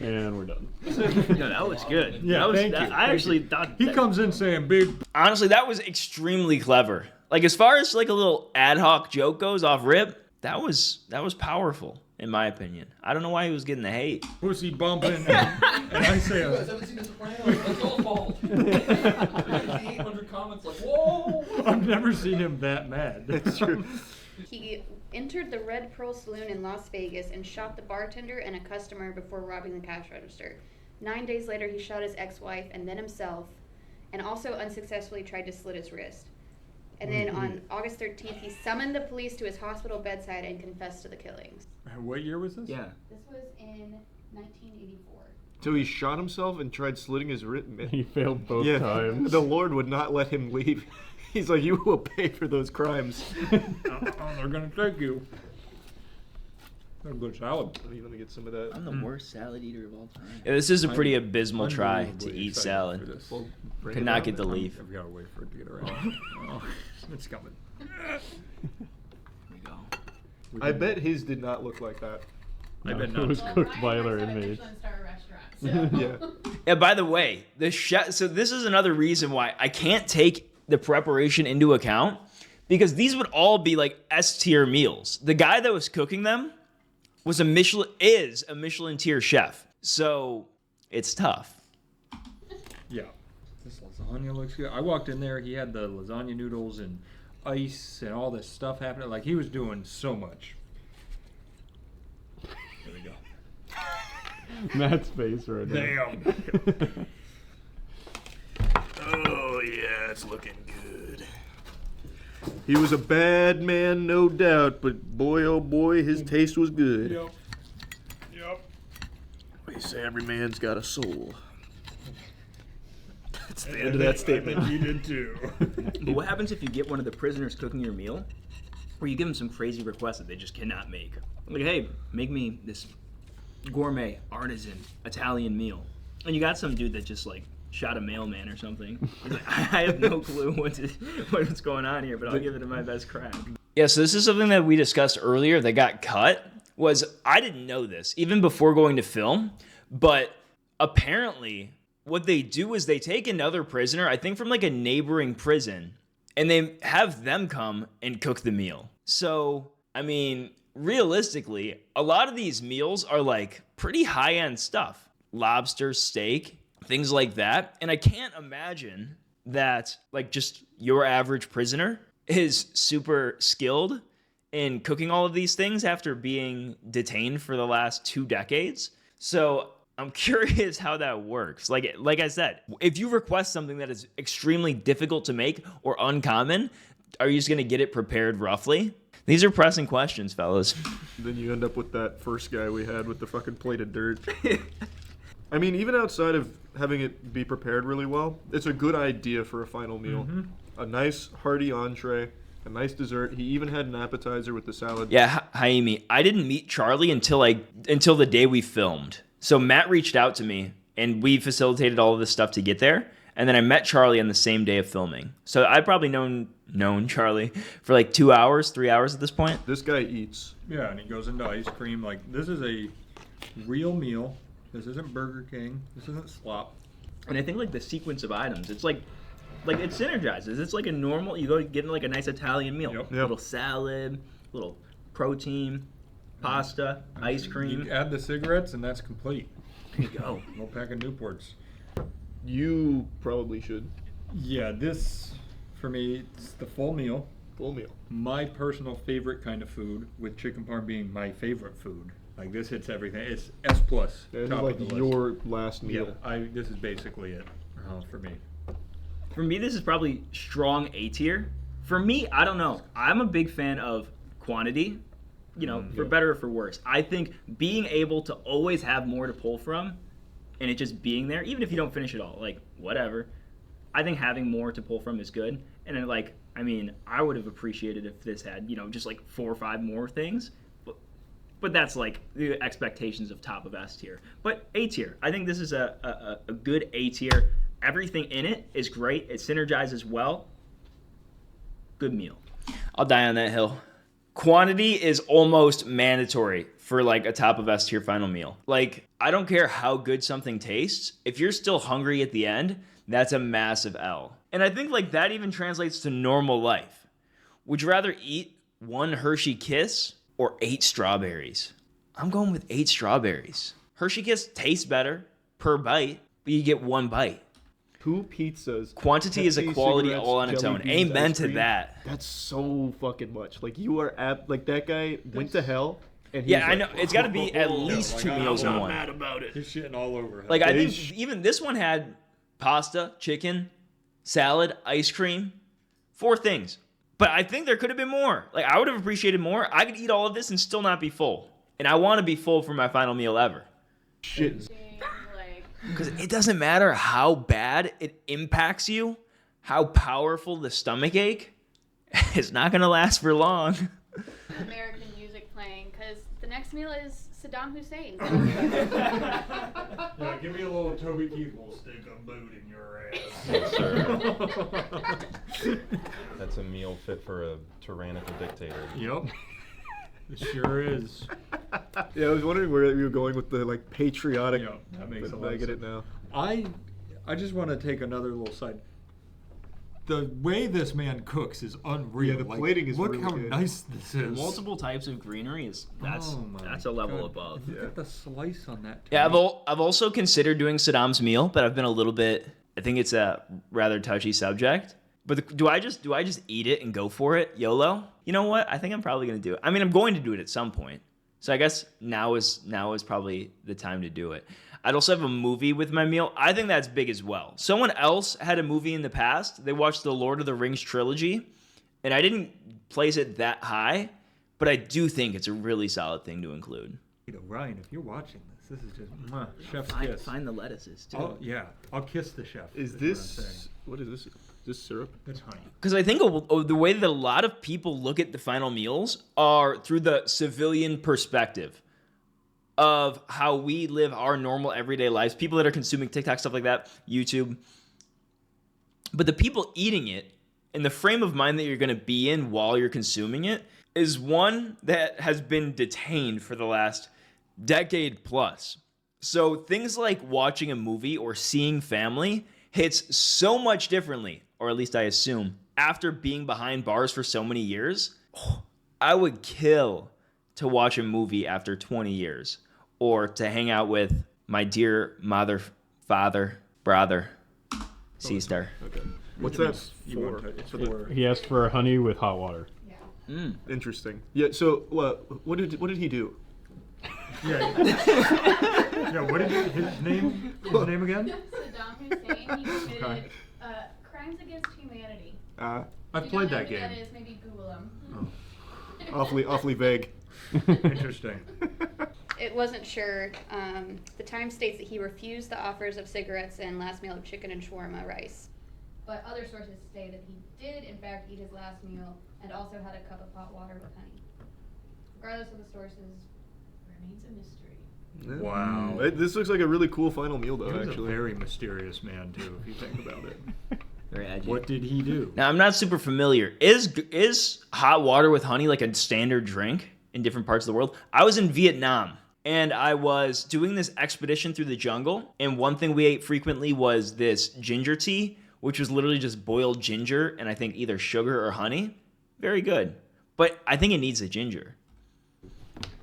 And we're done. No, that was good. Yeah, that was, thank you, I thank actually you. thought He that- comes in saying big. Honestly, that was extremely clever. Like as far as like a little ad hoc joke goes off rip, that was powerful in my opinion. I don't know why he was getting the hate. Pussy bumping, and I say, You guys haven't seen The Sopranos. That's all fault. 800 comments like, whoa! I've never seen him that mad. That's true. He entered the Red Pearl Saloon in Las Vegas and shot the bartender and a customer before robbing the cash register. 9 days later, he shot his ex-wife and then himself, and also unsuccessfully tried to slit his wrist. And then on August 13th, he summoned the police to his hospital bedside and confessed to the killings. What year was this? Yeah. This was in 1984. So he shot himself and tried slitting his wrist. He failed both Yeah, times. the Lord would not let him leave. He's like, you will pay for those crimes. They're gonna take you. That's a good salad. Let me get some of that. I'm the worst salad eater of all time. Yeah, this is a pretty abysmal try to Unbelievably eat excited for salad. this. Bring Could it not on. get the leaf. I've got to wait for it to get around. Oh, it's coming. Here we go. I bet his did not look like that. I bet It not. was cooked by other Ryan works inmates. at a Michelin-star restaurant, so. Yeah. Yeah, by the way, the chef. So this is another reason why I can't take the preparation into account, because these would all be like S tier meals. The guy that was cooking them is a Michelin tier chef. So it's tough. Yeah. This lasagna looks good. I walked in there, he had the lasagna noodles and ice and all this stuff happening. Like, he was doing so much. There we go. Matt's face right now. Damn. Oh, yeah, it's looking good. He was a bad man, no doubt, but boy, oh boy, his taste was good. Yep. They say every man's got a soul. That's the end of that statement. You did too. But what happens if you get one of the prisoners cooking your meal, or you give them some crazy request that they just cannot make? Like, hey, make me this gourmet, artisan, Italian meal. And you got some dude that just, like, shot a mailman or something. He's like, I have no clue what's going on here, but I'll give it my best crack. Yeah, so this is something that we discussed earlier that got cut. I didn't know this even before going to film, but apparently what they do is they take another prisoner, I think from like a neighboring prison, and they have them come and cook the meal. So, I mean, realistically, a lot of these meals are like pretty high-end stuff. Lobster, steak, things like that. And I can't imagine that like just your average prisoner is super skilled in cooking all of these things after being detained for the last 2 decades. So I'm curious how that works. Like I said, if you request something that is extremely difficult to make or uncommon, are you just going to get it prepared roughly? These are pressing questions, fellas. Then you end up with that first guy we had with the fucking plate of dirt. I mean, even outside of having it be prepared really well, it's a good idea for a final meal. Mm-hmm. A nice hearty entree, a nice dessert. He even had an appetizer with the salad. Yeah, Jaime, I didn't meet Charlie until the day we filmed. So Matt reached out to me, and we facilitated all of this stuff to get there. And then I met Charlie on the same day of filming. So I'd probably known Charlie for like 2 hours, 3 hours at this point. This guy eats. Yeah, and he goes into ice cream. Like, this is a real meal. This isn't Burger King. This isn't slop. And I think like the sequence of items, it's like it synergizes. It's like a normal, you go get like a nice Italian meal. Yep. Little salad, little protein, pasta, ice cream. You add the cigarettes, and that's complete. There you go. No pack of Newports. You probably should. Yeah, this, for me, it's the full meal. Full meal. My personal favorite kind of food, with chicken parm being my favorite food. Like, this hits everything. It's S+. This is top like of the list. your last meal. Yeah, this is basically it for me. For me, this is probably strong A tier. For me, I don't know. I'm a big fan of quantity, for better or for worse. I think being able to always have more to pull from and it just being there, even if you don't finish it all, like, whatever. I think having more to pull from is good. And then, I would have appreciated if this had, just like 4 or 5 more things. But that's like the expectations of top of S tier. But A tier. I think this is a good A tier. Everything in it is great. It synergizes well. Good meal. I'll die on that hill. Quantity is almost mandatory for like a top of S tier final meal. Like, I don't care how good something tastes. If you're still hungry at the end, that's a massive L. And I think like that even translates to normal life. Would you rather eat 1 Hershey Kiss or 8 strawberries? I'm going with 8 strawberries. Hershey Kiss tastes better per bite, but you get 1 bite. 2 pizzas. Quantity is Pepsi, equality cigarettes, all on its jelly own. beans, Amen ice to cream. that. That's so fucking much. Like you are like that guy went to hell. And he Yeah, was I like, know. It's got to be at least like, 2 I'm meals in not one. mad about it. He's shitting all over him. Like I They think even this one had pasta, chicken, salad, ice cream, 4 things. But I think there could have been more. Like I would have appreciated more. I could eat all of this and still not be full. And I want to be full for my final meal ever. Shit. Like, Because it doesn't matter how bad it impacts you, how powerful the stomach ache, it's not going to last for long. American music playing, because the next meal is Saddam Hussein. Yeah, give me a little Toby Keith will stick a boot in your ass. Yes, sir. That's a meal fit for a tyrannical dictator. Yep. It sure is. Yeah, I was wondering where you were going with the like patriotic. Yeah, that makes a but lot I of get it sense. now. I just want to take another little side. The way this man cooks is unreal. Yeah, the plating is look really how good. nice this is. Multiple types of greenery Oh my that's a level God. above. Look at the slice on that. Yeah, tomato. I've also considered doing Saddam's meal, but I've been a little bit. I think it's a rather touchy subject. But do I just eat it and go for it, YOLO? You know what? I think I'm probably gonna do it. I mean, I'm going to do it at some point. So I guess now is probably the time to do it. I'd also have a movie with my meal. I think that's big as well. Someone else had a movie in the past. They watched the Lord of the Rings trilogy, and I didn't place it that high, but I do think it's a really solid thing to include. Ryan, if you're watching this is just chef's kiss. Find the lettuces too. I'll kiss the chef. Is what I'm this saying. what is this? Is this syrup? It's honey. Because I think the way that a lot of people look at the final meals are through the civilian perspective of how we live our normal everyday lives. People that are consuming TikTok, stuff like that, YouTube. But the people eating it and the frame of mind that you're going to be in while you're consuming it is one that has been detained for the last decade plus. So things like watching a movie or seeing family hits so much differently, or at least I assume, after being behind bars for so many years. I would kill to watch a movie after 20 years or to hang out with my dear mother, father, brother, sister. Okay. What's that You for? want to- it's For the- for- He asked for honey with hot water. yeah. Interesting. Yeah. So what did he do? Yeah. Yeah. What did his name again? Saddam Hussein, he committed Okay. crimes against humanity. I've If you played don't that know who game. That is, maybe Google him. Awfully vague. Interesting. It wasn't sure. The Times states that he refused the offers of cigarettes and last meal of chicken and shawarma rice. But other sources say that he did, in fact, eat his last meal and also had a cup of hot water with honey. Regardless of the sources, remains a mystery. Yeah. Wow. This looks like a really cool final meal, though. He was Actually, a very mysterious man too, if you think about it. Very edgy. What did he do? Now, I'm not super familiar. Is hot water with honey like a standard drink in different parts of the world? I was in Vietnam, and I was doing this expedition through the jungle, and one thing we ate frequently was this ginger tea, which was literally just boiled ginger and I think either sugar or honey. Very good. But I think it needs the ginger.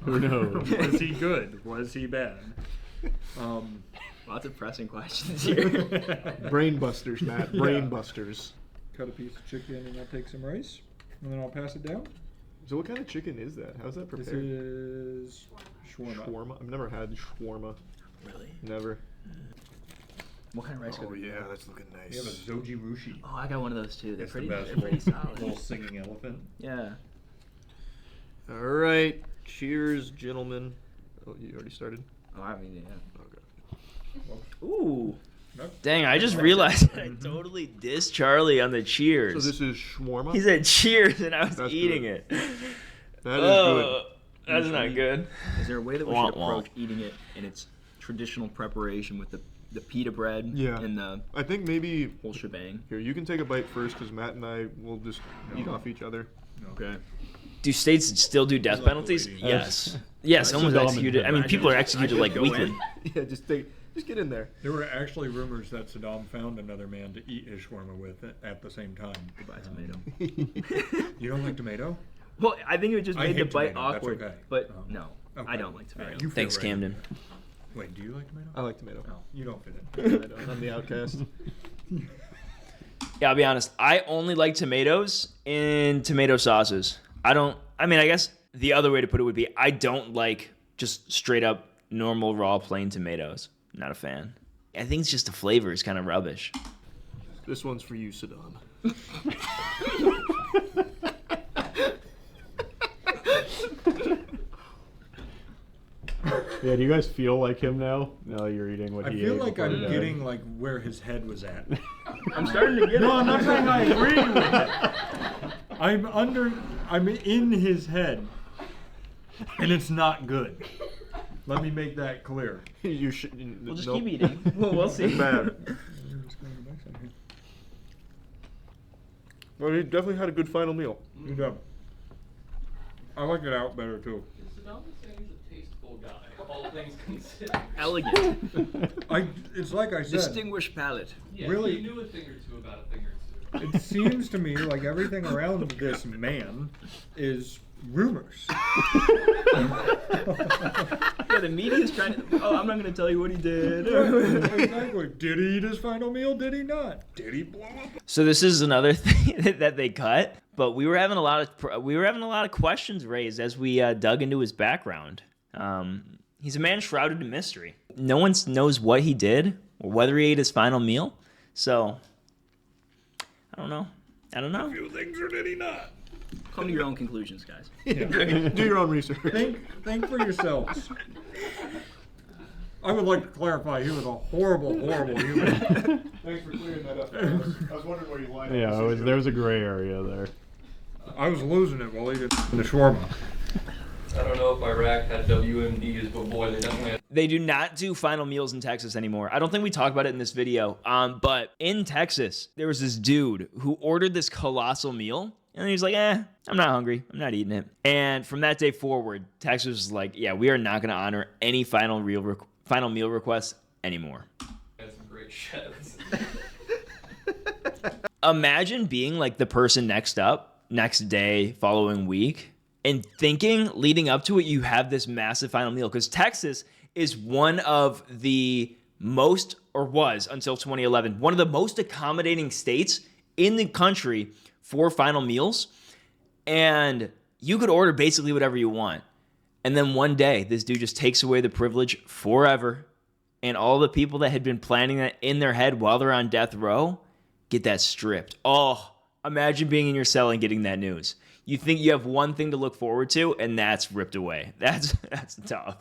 Who knows? Was he good? Was he bad? Lots of pressing questions here. brain busters, Matt. Brain busters. Cut a piece of chicken and I'll take some rice, and then I'll pass it down. So what kind of chicken is that? How's that This prepared? is shawarma. Shawarma. I've never had shawarma. Really? Never. What kind of rice? Oh could we yeah, have? that's looking We have a nice. zoji rushi. Oh, I got one of those too. They're It's pretty, the best. they're pretty solid. Little singing elephant. Yeah. All right. Cheers, gentlemen. Oh, you already started. Oh, I mean, yeah. Okay. Ooh. Nope. Dang, I just realized that I totally dissed Charlie on the cheers. So this is shawarma. He said cheers and I was That's eating good. it. That is good. That's not good. Is there a way that we Wah, should wah. approach eating it in its traditional preparation with the pita bread Yeah. and the I think maybe whole shebang? here you can take a bite first because Matt and I will just eat off each other. Okay. Do states still do death He's like penalties? the lady. Yes. Yes, someone's Saddam executed. I mean, in people are I executed just like go weekly. in. Yeah, just get in there. There were actually rumors that Saddam found another man to eat his shawarma with at the same time. Goodbye, tomato. You don't like tomato? Well, I think it just I made the hate bite tomato, that's awkward. okay. But Oh. no, Okay. I don't like All tomato. right, you fit Thanks, right Camden. in. Wait, do you like tomato? I like tomato. No, you don't fit in. I'm the outcast. Yeah, I'll be honest. I only like tomatoes in tomato sauces. I guess the other way to put it would be I don't like just straight up normal raw plain tomatoes. Not a fan. I think it's just the flavor is kind of rubbish. This one's for you, Saddam. Yeah, do you guys feel like him now? Now you're eating what I he feel ate like before he I'm died? getting like where his head was at. I'm starting to get No, it. I'm not saying I agree with it. I'm in his head, and it's not good. Let me make that clear. You should. We'll just nope. keep eating. We'll see. Bad. Well, he definitely had a good final meal. Good job. I like it out better too. Saddam Hussein is a tasteful guy, all things considered. Elegant. It's like I said. Distinguished palate. Yeah, Really? he knew a thing or two about a thing or two. It seems to me like everything around this man is rumors. Yeah, the media's trying to. Oh, I'm not going to tell you what he did. Exactly. Did he eat his final meal? Did he not? Did he blow up? So this is another thing that they cut, but we were having a lot of questions raised as we dug into his background. He's a man shrouded in mystery. No one knows what he did or whether he ate his final meal. So I don't know. Few things or did he not? Come to your own conclusions, guys. Do your own research. Think for yourselves. I would like to clarify, he was a horrible, horrible human. Thanks for clearing that up. I was wondering where you lined Yeah, there was a gray area there. I was losing it while eating the shawarma. I don't know if Iraq had WMDs, but boy, they definitely had. They do not do final meals in Texas anymore. I don't think we talked about it in this video. But in Texas, there was this dude who ordered this colossal meal. And he's like, I'm not hungry. I'm not eating it. And from that day forward, Texas was like, yeah, we are not going to honor any final meal requests anymore. Had some great chefs. Imagine being like the person next day, following week, and thinking leading up to it, you have this massive final meal. Because Texas is one of the most, or was until 2011, one of the most accommodating states in the country for final meals. And you could order basically whatever you want. And then one day, this dude just takes away the privilege forever. And all the people that had been planning that in their head while they're on death row get that stripped. Oh, imagine being in your cell and getting that news. You think you have one thing to look forward to, and that's ripped away. That's tough.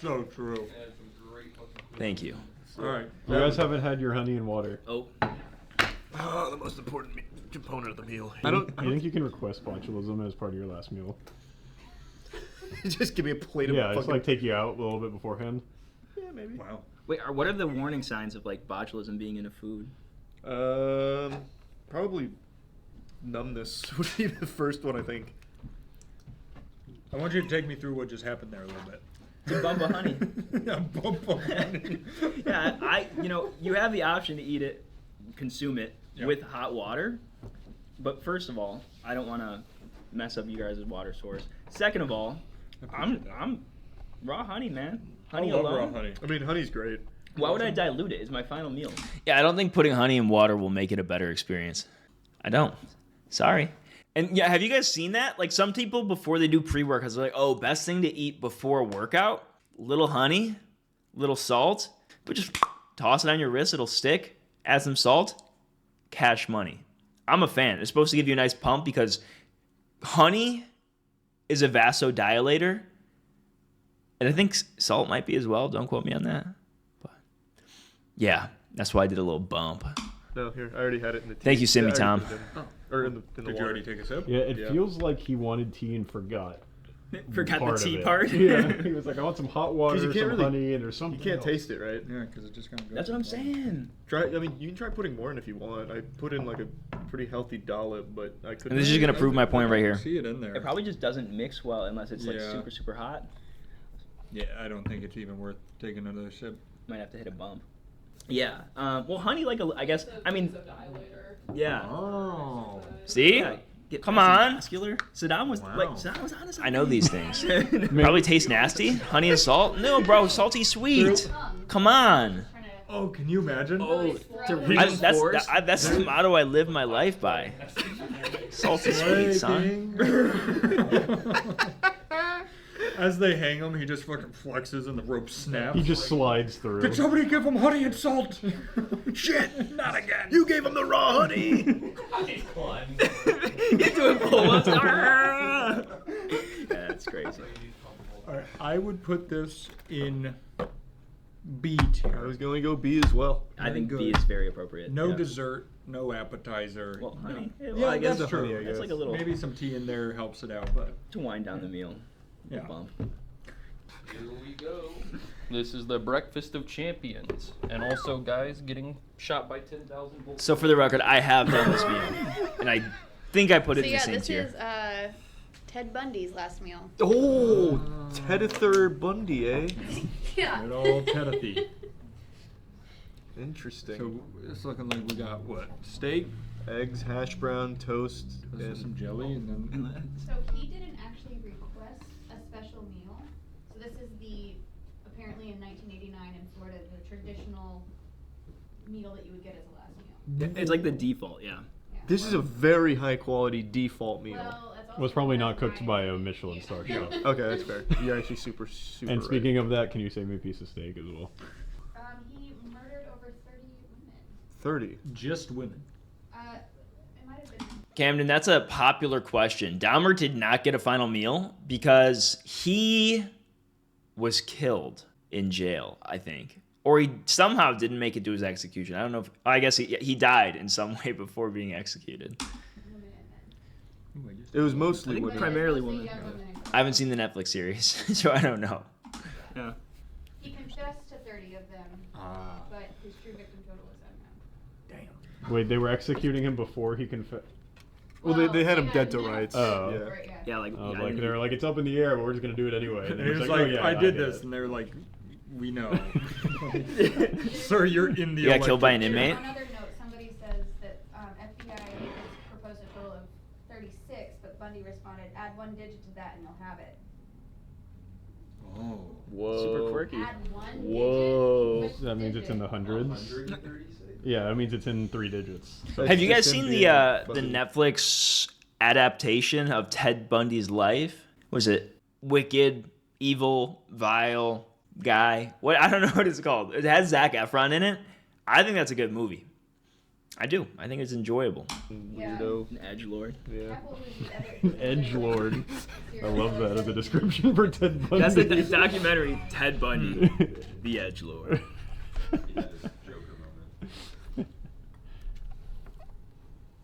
So true. Had some great fucking food. Thank you. All right. You guys haven't had your honey and water. Oh, the most important component of the meal. You think you can request botulism as part of your last meal? Just give me a plate of Yeah, just fucking. like take you out a little bit beforehand. Yeah, maybe. Wow. wait. What are the warning signs of like botulism being in a food? Probably numbness would be the first one, I think. I want you to take me through what just happened there a little bit. It's a bump of honey. Yeah, bump of honey. Yeah, you have the option to eat it, consume it Yeah. with hot water. But first of all, I don't want to mess up you guys' water source. Second of all, I'm raw honey, man. Honey I love alone. raw honey. I mean, honey's great. Why would I dilute it? It's my final meal. Yeah, I don't think putting honey in water will make it a better experience. I don't. Sorry. And yeah, have you guys seen that? Like some people before they do pre-workouts, they're like, oh, best thing to eat before a workout, little honey, little salt, but just toss it on your wrist, it'll stick, add some salt, cash money. I'm a fan. It's supposed to give you a nice pump because honey is a vasodilator, and I think salt might be as well. Don't quote me on that. But yeah, that's why I did a little bump. No, here, I already had it in the tea. Thank you, Simmy Yeah, I already Tom. put it in. Or in the Did water. you already take a sip? Yeah, it Yeah. feels like he wanted tea and forgot. Forgot part the of tea it. part. Yeah, he was like, I want some hot water, you can't some really- honey, and there's something. You can't else. taste it, right? Yeah, because it just kind of goes. That's what I'm saying. Try. I mean, you can try putting more in if you want. I put in like a pretty healthy dollop, but I couldn't. And this is gonna prove my point right here. See it in there. It probably just doesn't mix well unless it's like Yeah. super, super hot. Yeah, I don't think it's even worth taking another sip. Might have to hit a bump. Yeah. Well, honey, I guess. I mean, yeah. Oh. See? Yeah, get Come nice and on. Muscular. Saddam was Wow. like Saddam was honest. I know these things. Probably taste nasty. Honey and salt? No, bro. Salty sweet. Come on. Trying to Oh, can you imagine? Really to throw reach it. That's the motto I live my life by. Salty sweet, son. As they hang him, he just fucking flexes and the rope snaps. He just slides through. Did somebody give him honey and salt? Shit! Not again. You gave him the raw honey. He's doing pull-ups. Yeah, that's crazy. Alright, I would put this in B I tier. was going to go B as well. I think Good. B is very appropriate. No Yeah. dessert, no appetizer. Well, honey. No. Well, Yeah, I guess that's true. honey, I It's guess. like a little Maybe some tea in there helps it out, but to wind down the meal. yeah. Bump. Here we go. This is the breakfast of champions, and also guys getting shot by 10,000 bullets. So for the record, I have done this meal, and I think I put it So in yeah, the same this tier. is Ted Bundy's last meal. Oh, Tedither Bundy, eh? Yeah. Good old Teddy. Interesting. So it's looking like we got what? Steak, Eggs, hash brown, toast, this is some and jelly, and then So he didn't actually request a special meal. So this is apparently in 1989 in Florida, the traditional meal that you would get as a last meal. It's like the default, yeah. Yeah. this is a very high quality default meal. Well, that's also Was probably not because cooked by a Michelin star chef. Okay, that's fair. You're actually super And right. speaking of that, can you save me a piece of steak as well? He murdered over 30 women. 30. just women. It might have been. Camden, that's a popular question. Dahmer did not get a final meal because he was killed in jail, I think. Or he somehow didn't make it to his execution. I don't know if, I guess he died in some way before being executed. Women and men. It was I mostly think women. primarily Mostly women. young women and I haven't seen the Netflix series, so I don't know. Yeah. He confessed to 30 of them, Ah. but his true victim total is unknown. Wait, they were executing him before he confessed. Well, they had him dead to rights. Oh. Yeah. Right, yeah. Yeah, like, I was yeah, I like, didn't- they were like, it's up in the air, but we're just gonna do it anyway. And then he he's was "Oh, like, yeah, I did get this, it." and they were like, we know. Sir, you're in the You got killed by an electric chair. inmate? On another note, somebody says that FBI has proposed a total of 36, but Bundy responded, add one digit to that and you'll have it. Oh. Whoa. super quirky. Add one Whoa. digit. Which That means it's in the digit? hundreds. Yeah, that means it's in 3 digits. So Have you guys It's seen him the being Bundy. Netflix adaptation of Ted Bundy's life? Was it Wicked, Evil, Vile Guy? What, I don't know what it's called. It has Zac Efron in it. I think that's a good movie. I do. I think it's enjoyable. Yeah. Weirdo. An edgelord. Yeah. Apple was the other- Edgelord. I serial love killer that as a said- description for Ted Bundy. That's the documentary, Ted Bundy, the edgelord.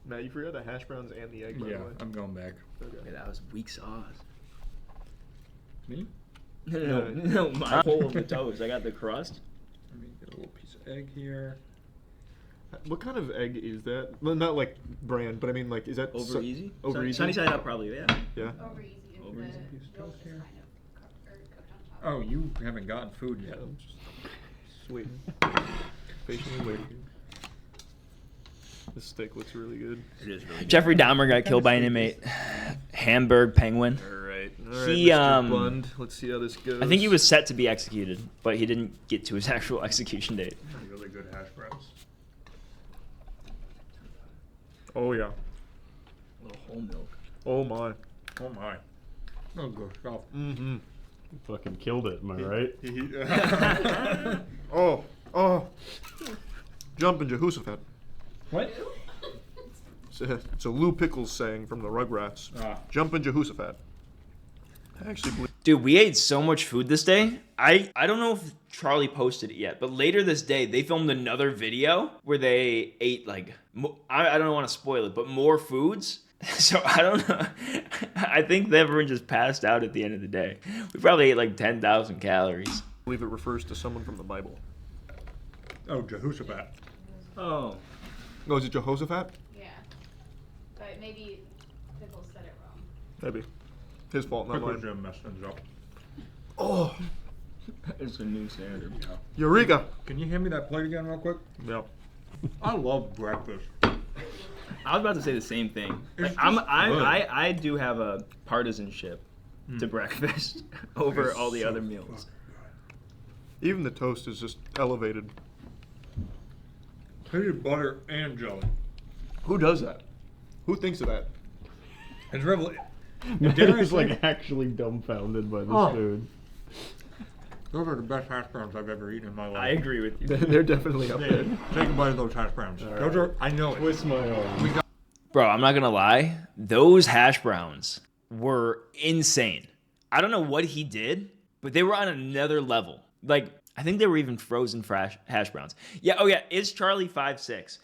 Matt, you forgot the hash browns and the egg, by Yeah, the way. I'm going back. Okay, that was weak sauce. Me? No, my whole of the toast. I got the crust. Let me get a little piece of egg here. What kind of egg is that? Well, not like brand, but I mean, like, is that Over easy? Over easy? Sunny side up, probably, yeah. Yeah. Over easy. and Over the easy. Piece of yolk toast is here. kind of cooked on top. Oh, you haven't gotten food yet. I'm just waiting. Patiently waiting. This steak looks really good. It is really good. Jeffrey Dahmer got killed by an inmate. Hamburg Penguin. All right, He, Mr. Bund. Let's see how this goes. I think he was set to be executed, but he didn't get to his actual execution date. Really good hash browns. Oh yeah. little whole milk. Oh my. Oh my. Oh, good stuff. Mm-hmm. Fucking killed it, am I right? Oh. Oh. Jumpin' Jehoshaphat. What? It's a Lou Pickles saying from the Rugrats. Ah. Jumpin' Jehoshaphat. I actually believe. Dude, we ate so much food this day. I don't know if Charlie posted it yet, but later this day they filmed another video where they ate like I don't want to spoil it, but more foods. So I don't know. I think everyone just passed out at the end of the day. We probably ate like 10,000 calories. I believe it refers to someone from the Bible. Oh, Jehoshaphat. Oh. Oh, is it Jehoshaphat? Yeah. But maybe Pickles said it wrong. Maybe. His fault, not Pickle mine. Jim messed things up. Oh, It's a new standard. Eureka! Can you hand me that plate again real quick? Yep. I love breakfast. I was about to say the same thing. Like, It's I'm, just I, good. I do have a partisanship to breakfast over It's all the so other meals. Even the toast is just elevated. Peanut butter and jelly. Who does that? Who thinks of that? It's revelation. Darren is like actually dumbfounded by this Oh. food. Those are the best hash browns I've ever eaten in my life. I agree with you. They're definitely up there. Take a bite of those hash browns. Those are, I know it. Twist my arm. Bro, I'm not gonna lie. Those hash browns were insane. I don't know what he did, but they were on another level. Like, I think they were even frozen hash browns. Yeah, oh yeah, is Charlie 5'6"?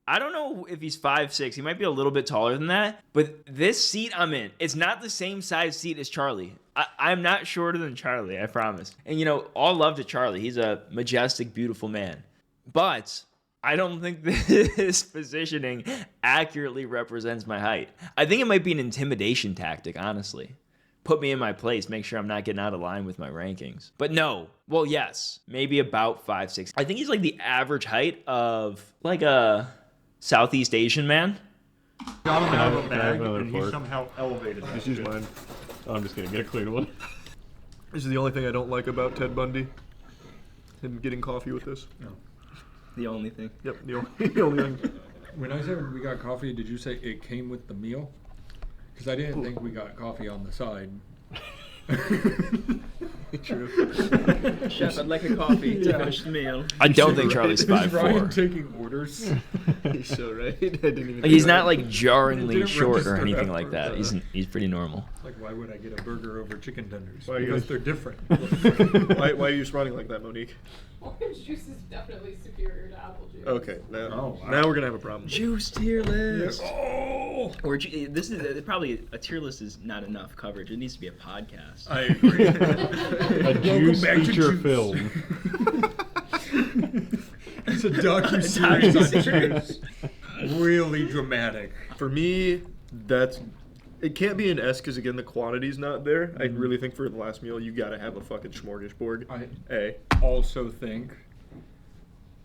I don't know if he's 5'6". He might be a little bit taller than that. But this seat I'm in, it's not the same size seat as Charlie. I'm not shorter than Charlie, I promise. And you know, all love to Charlie. He's a majestic, beautiful man. But I don't think this positioning accurately represents my height. I think it might be an intimidation tactic, honestly. Put me in my place, make sure I'm not getting out of line with my rankings. But no, well, yes, maybe about 5'6". I think he's like the average height of like a Southeast Asian man. Got him out of a Can I have bag, another and he fork? somehow elevated that Just use shit. mine. Oh, I'm just gonna get a clean one. This is the only thing I don't like about Ted Bundy. Him getting coffee with this. The only thing. Yep, the only thing. When I said we got coffee, did you say it came with the meal? Because I didn't think we got coffee on the side. True. Chef, I'd like a coffee to finish the meal. I don't think Charlie's Is Ryan 5'4". taking orders? He's so right. I didn't even. Like, he's think not about like jarringly Didn't short or register anything that like for that. the- He's pretty normal. Like, why would I get a burger over chicken tenders? Why are you Because guys- they're different. it. Why are you responding like that, Monique? Orange juice is definitely superior to apple juice. Okay, now, Oh, wow. now we're gonna have a problem. Juice tier list. Oh! Or this is probably a tier list is not enough coverage. It needs to be a podcast. I agree. A juice back to feature juice. film. It's a docu-series on juice. Really dramatic. For me, it can't be an S because again the quantity's not there. I really think for the last meal you gotta have a fucking smorgasbord. I A. also think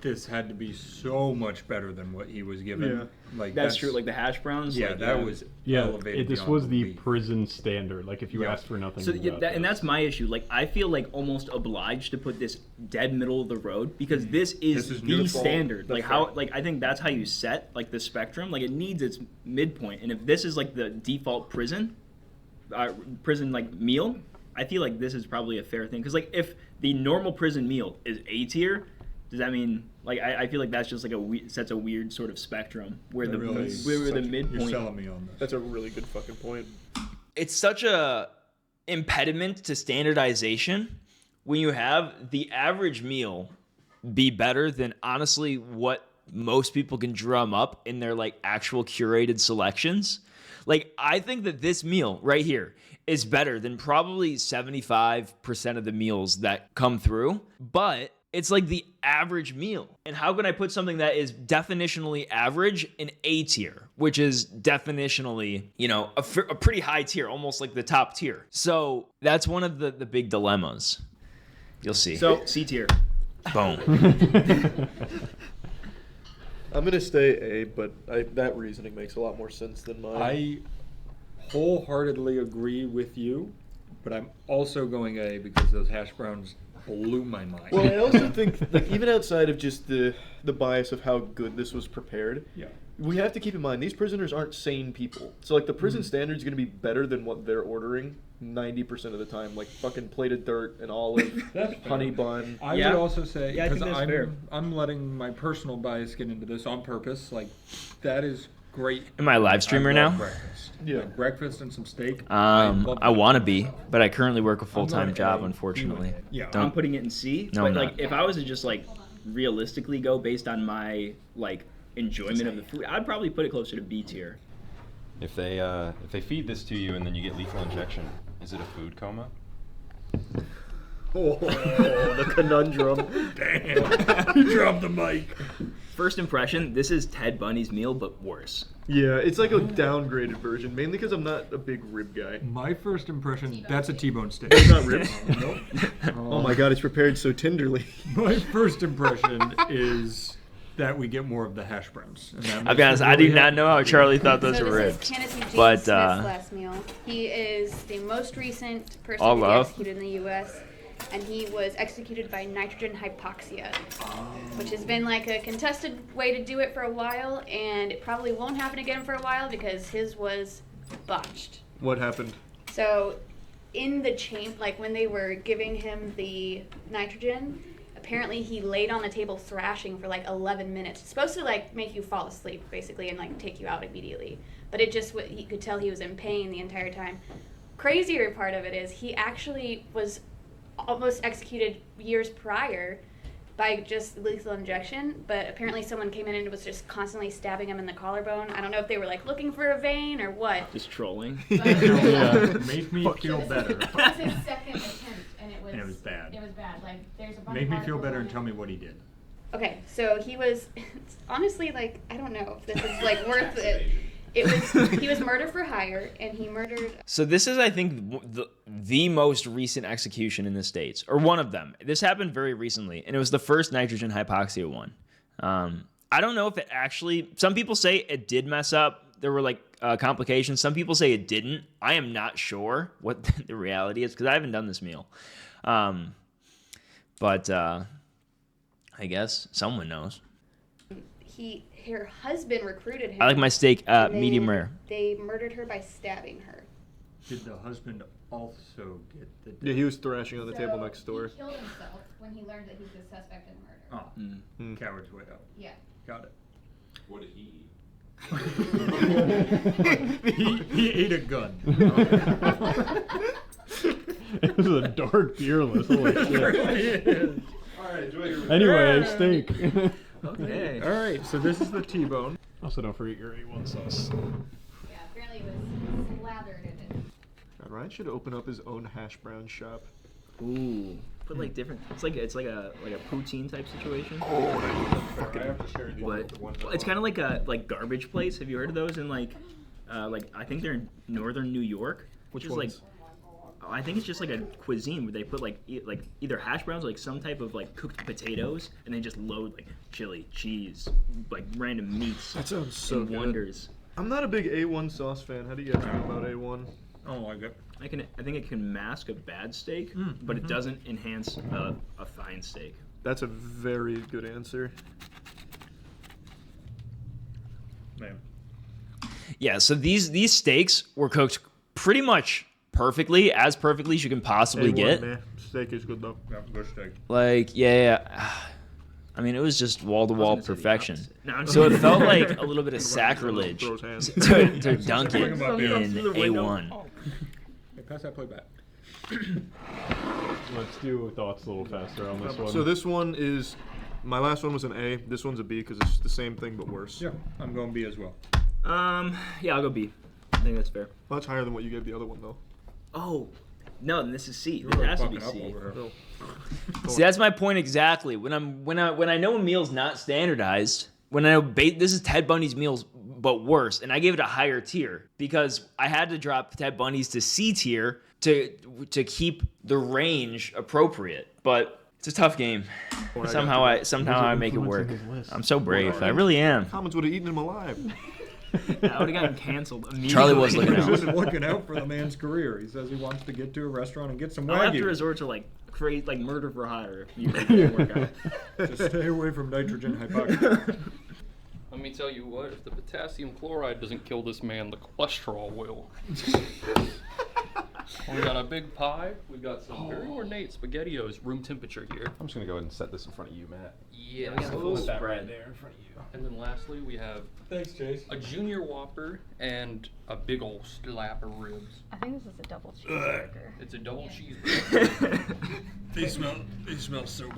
this had to be so much better than what he was given. Yeah. Like That's true. Like the hash browns. yeah, like, that was Yeah, elevated. this beyond was the belief. prison standard. Like if you Yeah. asked for nothing. So you yeah, got and this. that's my issue. Like I feel like almost obliged to put this dead middle of the road because this is This is the neutral. standard. Like That's how right. like I think that's how you set like the spectrum. Like it needs its midpoint. And if this is like the default prison like meal, I feel like this is probably a fair thing. Because like if the normal prison meal is A tier, does that mean like I feel like that's just like sets a weird sort of spectrum where the Really where the You're midpoint. selling me on this. That's a really good fucking point. It's such a impediment to standardization when you have the average meal be better than honestly what most people can drum up in their like actual curated selections. Like I think that this meal right here is better than probably 75% of the meals that come through, but it's like the average meal. And how can I put something that is definitionally average in A tier, which is definitionally, you know, a pretty high tier, almost like the top tier. So that's one of the big dilemmas. You'll see. So C tier. Boom. I'm gonna stay A, but that reasoning makes a lot more sense than mine. I wholeheartedly agree with you, but I'm also going A because those hash browns blew my mind. Well, I also think, like, even outside of just the bias of how good this was prepared, yeah. we have to keep in mind these prisoners aren't sane people. So, like, the prison standard is going to be better than what they're ordering 90% of the time. Like, fucking plated dirt and olive, That's fair. honey bun. I Yeah. would also say, Yeah, I think because that's fair. I'm letting my personal bias get into this on purpose. Like, that is great. Am I a live streamer I love now? Breakfast. Yeah. Like breakfast and some steak. I love want to that. be, but I currently work a full-time going job, A, unfortunately. Yeah. I'm Don't. putting it in C. No, but I'm like not. if I was to just like realistically go based on my like enjoyment of the food, I'd probably put it closer to B tier. If they feed this to you and then you get lethal injection, is it a food coma? Oh, the conundrum. Damn. You dropped the mic. First impression, this is Ted Bundy's meal, but worse. Yeah, it's like a downgraded version, mainly because I'm not a big rib guy. My first impression, that's a T-bone steak. It's not rib. Nope. Oh my god, it's prepared so tenderly. My first impression is that we get more of the hash browns. And that I'll makes be honest, me I really did not happy. know how Charlie thought those So were this ribs. is Tennessee James But, Smith's last meal. He is the most recent person All to be love. executed in the U.S. and he was executed by nitrogen hypoxia, which has been like a contested way to do it for a while, and it probably won't happen again for a while because his was botched. What happened? So, in the chamber, like when they were giving him the nitrogen, apparently he laid on the table thrashing for like 11 minutes. It's supposed to like make you fall asleep basically and like take you out immediately. But it just, he could tell he was in pain the entire time. Crazier part of it is he actually was almost executed years prior by just lethal injection, but apparently someone came in and was just constantly stabbing him in the collarbone. I don't know if they were like looking for a vein or what. Just trolling. Make me feel better. It was his second attempt, and it was bad. It was bad. Like there's a bunch Make of me feel articles better on and it. tell me what he did. Okay, so he was honestly like I don't know if this is like worth it. He was murder for hire, and he murdered. So this is, I think, the most recent execution in the States, or one of them. This happened very recently, and it was the first nitrogen hypoxia one. I don't know if it actually, some people say it did mess up. There were like complications. Some people say it didn't. I am not sure what the reality is because I haven't done this meal. But I guess someone knows. Her husband recruited him. I like my steak and medium then rare. They murdered her by stabbing her. Did the husband also get the... Yeah, he was thrashing on the table next door. He killed himself when he learned that he's the suspect in the murder. Oh, coward's way out. Yeah. Got it. What did he eat? he ate a gun. It was a dark beer list. Holy shit. Alright, enjoy your Anyway, steak. Okay. All right, so this is the T-bone. Also, don't forget your A1 sauce. Yeah, apparently it was slathered in it. God, Ryan should open up his own hash brown shop. Ooh. Put like different. It's like a poutine type situation. I have to share these But with the one. it's kind of like a garbage place. Have you heard of those in like I think they're in northern New York, which is ones? like I think it's just like a cuisine where they put like either hash browns or like some type of like cooked potatoes, and they just load like chili, cheese, like random meats. That sounds so and good. wonders. I'm not a big A1 sauce fan. How do you guys feel about A1? I don't like it. I think it can mask a bad steak, but it doesn't enhance a fine steak. That's a very good answer. Man. Yeah, so these steaks were cooked pretty much perfectly, as perfectly as you can possibly A1, get. man. Steak is good though. Yeah, good steak. Like, yeah. I mean, it was just wall-to-wall I was gonna say the perfection. opposite. No, I'm So it just- felt like a little bit of sacrilege Throws hands. to dunk it in Through the window. A1. Hey, pass that plate back. Let's do thoughts a little faster on this one. So this one is, my last one was an A. This one's a B because it's the same thing but worse. Yeah, I'm going B as well. Yeah, I'll go B. I think that's fair. Much higher than what you gave the other one though. Oh, no, then this is C. You're This really has to be fucking up C. over here. See, that's my point exactly. When I know a meal's not standardized, when I know this is Ted Bundy's meals but worse, and I gave it a higher tier because I had to drop Ted Bundy's to C tier to keep the range appropriate. But it's a tough game. Somehow I make it work. I'm so brave. I really am. Comments would have eaten him alive. I would have gotten canceled immediately. Charlie was looking He out. wasn't looking out for the man's career. He says he wants to get to a restaurant and get some I'll have to Wagyu. resort to like murder for hire. If you make it work out. Just stay away from nitrogen hypoxia. Let me tell you what, if the potassium chloride doesn't kill this man, the cholesterol will. We got a big pie. We got some very ornate SpaghettiOs, room temperature here. I'm just gonna go ahead and set this in front of you, Matt. Yeah, we got the full spread. there in front of you. And then lastly, we have Thanks, Chase. a junior Whopper and a big old slab of ribs. I think this is a double cheeseburger. It's a double cheeseburger. They smell so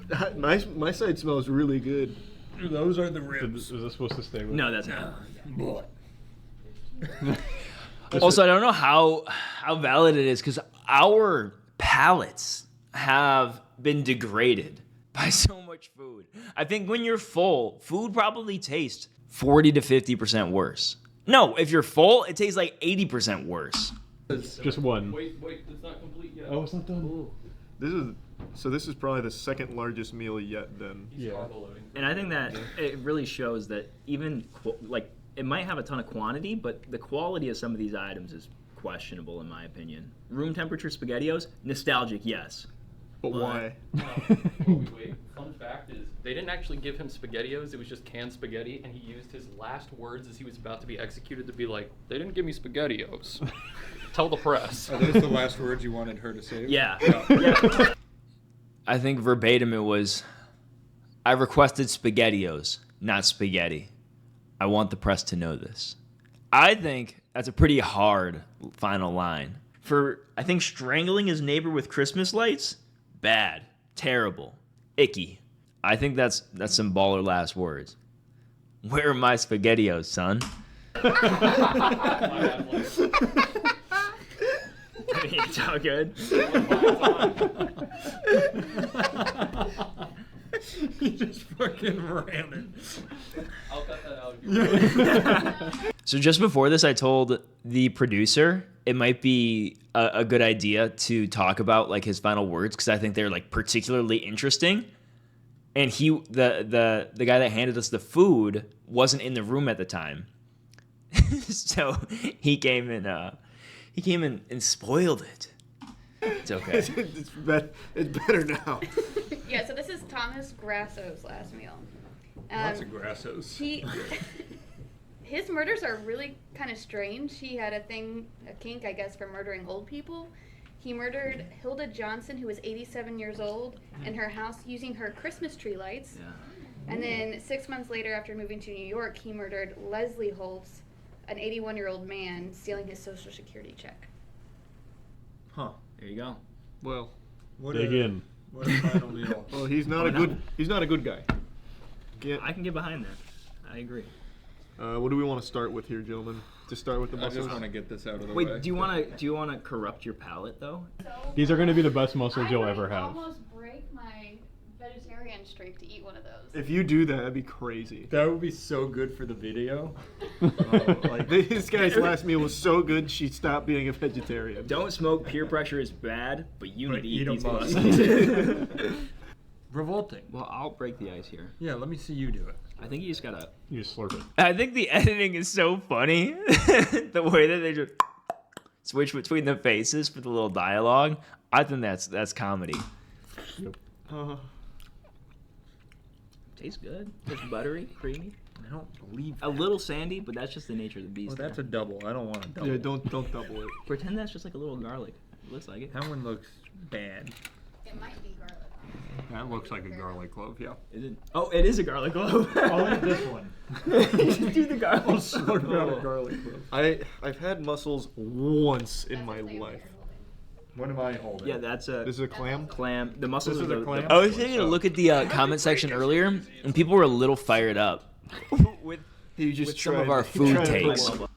bad. My side smells really good. Those are the Is ribs. this supposed to stay with? No, that's not. Also, I don't know how valid it is because our palates have been degraded by so much food. I think when you're full, food probably tastes 40 to 50% worse. No, if you're full, it tastes like 80% worse. Just one. Wait, it's not complete yet. Oh, it's not done. This is probably the second largest meal yet then. Yeah. And I think that it really shows that even it might have a ton of quantity, but the quality of some of these items is questionable in my opinion. Room temperature SpaghettiOs, nostalgic, yes. But why? Wait, fun fact is they didn't actually give him SpaghettiOs. It was just canned spaghetti, and he used his last words as he was about to be executed to be like, "They didn't give me SpaghettiOs." Tell the press. Are those the last words you wanted her to say? Yeah. I think verbatim it was, I requested SpaghettiOs, not spaghetti. I want the press to know this. I think that's a pretty hard final line. I think strangling his neighbor with Christmas lights, bad, terrible, icky. I think that's some baller last words. Where are my SpaghettiOs, son? I mean, it's all good. He just fucking ran it. I'll cut that out. So just before this, I told the producer it might be a good idea to talk about like his final words because I think they're like particularly interesting. And the guy that handed us the food wasn't in the room at the time, so he came in and spoiled it. It's okay. It's better now. Yeah, so this is Thomas Grasso's last meal. Lots of Grassos. His murders are really kind of strange. He had a kink, I guess, for murdering old people. He murdered Hilda Johnson, who was 87 years old, in her house using her Christmas tree lights. Yeah. And then 6 months later, after moving to New York, he murdered Leslie Holtz, an 81-year-old man, stealing his Social Security check. Huh. There you go. Well, Dig in. What a final meal. well, he's not a good guy. I can get behind that. I agree. What do we want to start with here, gentlemen? To start with the I muscles. just want to get this out of the way. Wait, do you want to corrupt your palate though? These are going to be the best muscles you'll ever I have. might almost break my vegetarian streak to eat one of those. If you do that, that'd be crazy. That would be so good for the video. Like this guy's last meal was so good, she stopped being a vegetarian. Don't smoke. Peer pressure is bad, but you But need eat to 'em eat must. these muscles. Revolting. Well, I'll break the ice here. Yeah, let me see you do it. I think you just gotta. You just slurp it. I think the editing is so funny. The way that they just switch between the faces for the little dialogue. I think that's comedy. Tastes good. It's buttery, creamy. I don't believe A little sandy, but that's just the nature of the beast. Well, that's a double. I don't want a double. Yeah, don't double it. Pretend that's just like a little garlic. It looks like it. That one looks bad. It might be garlic. That looks like a garlic clove, yeah. Is it? Oh, it is a garlic clove. I'll eat this one. Just do the garlic. I'll slurp out a garlic clove. I've had mussels once in my life. What am I holding? Yeah, that's a This is a clam. clam. The mussels This are is a the clam? I was taking a look at the comment section earlier, and people were a little fired up with You just with some of tried- our you food tried to put takes. one-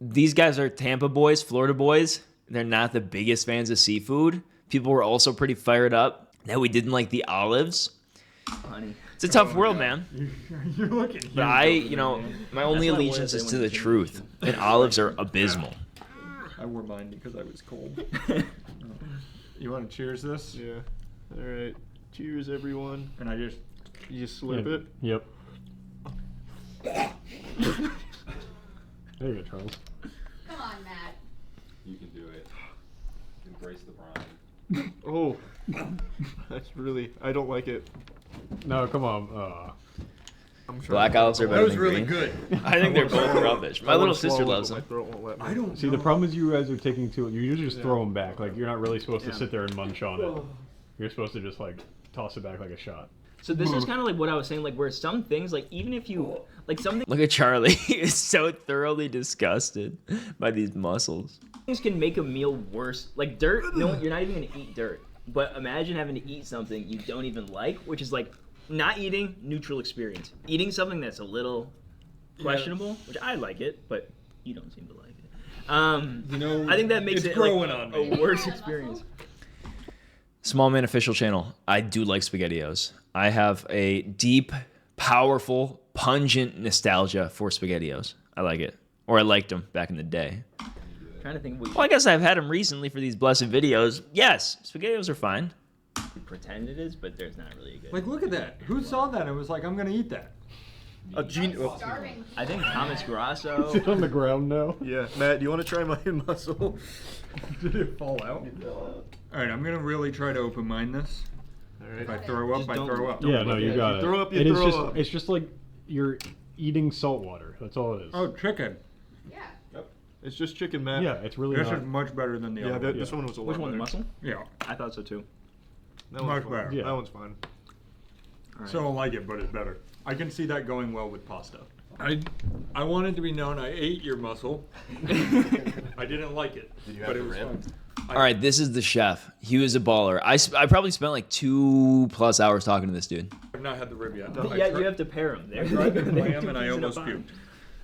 These guys are Tampa boys, Florida boys. They're not the biggest fans of seafood. People were also pretty fired up that we didn't like the olives. honey. It's a tough world, man. You're looking huge. But I, over you there, know, man. my only That's what I allegiance wanted is to to say the when you truth, and olives are abysmal. I wore mine because I was cold. You want to cheers this? Yeah. All right. Cheers, everyone. And I just. You just slip it. Yep. There you go, Charles. Come on, Matt. You can do it. Embrace the brine. Oh, that's really. I don't like it. No, come on. I'm trying Black to- olives are That better was than really green. good. I think they're both rubbish. My I little wanna sister swallow it, loves but them. My throat won't let me. I don't. See, the problem is you guys are taking too. You usually just Yeah. throw them back. Like you're not really supposed Yeah. to sit there and munch on it. You're supposed to just like toss it back like a shot. So this is kind of like what I was saying, like where some things, like even if you, like some Look at Charlie. He is so thoroughly disgusted by these mussels. things can make a meal worse. Like dirt, no, you're not even gonna eat dirt. But imagine having to eat something you don't even like, which is like not eating, neutral experience. Eating something that's a little questionable, which I like it, but you don't seem to like it. You know, I think that makes it's it growing like, on a me. worse experience. Small Man Official Channel. I do like SpaghettiOs. I have a deep, powerful, pungent nostalgia for SpaghettiOs. I like it. Or I liked them back in the day. Trying to think. Well, I guess I've had them recently for these blessed videos. Yes, SpaghettiOs are fine. We pretend it is, but there's not really a good. Like, look at that. Who saw that and was like, I'm going to eat that? A gene. I'm starving. I think Thomas Grasso. Sit on the ground now. Yeah, Matt, do you want to try my muscle? Did it fall out? Alright, I'm gonna really try to open mind this. All If I right. throw up, Just I don't- throw up. Yeah, no, you got it. throw up, you And it's throw just, up. It's just like you're eating salt water. That's all it is. Oh, chicken. Yeah. It's just chicken, Matt. Yeah, it's really This not. is much better than the Yeah, other one. this one was a lot Which one, the better. muscle? Yeah. I thought so too. That one's Much fine. better. Yeah. That one's fine. Alright. So I don't like it, but it's better. I can see that going well with pasta. I wanted to be known I ate your muscle. I didn't like it. Did you have but it the was rib? fun. All right, this is the chef. He was a baller. I probably spent like 2+ hours talking to this dude. I've not had the rib yet. Yeah, you have to pair them. I tried the clam and I almost puked.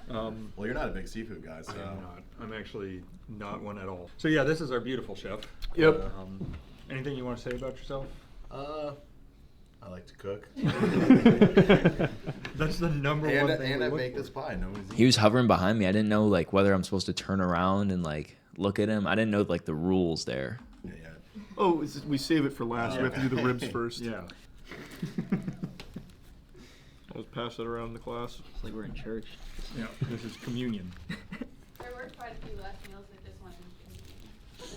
Well, you're not a big seafood guy, so. I'm not. I'm actually not one at all. So yeah, this is our beautiful chef. Yep. Anything you want to say about yourself? I like to cook. That's the number one thing. And we I look make for. this pie. Nobody's He was hovering behind me. I didn't know like whether I'm supposed to turn around and like look at him. I didn't know like the rules there. Yeah. Oh, we save it for last. We have to do the ribs first. Yeah. I'll just pass it around the class. It's like we're in church. Yeah. This is communion. There were quite a few last meals that this one.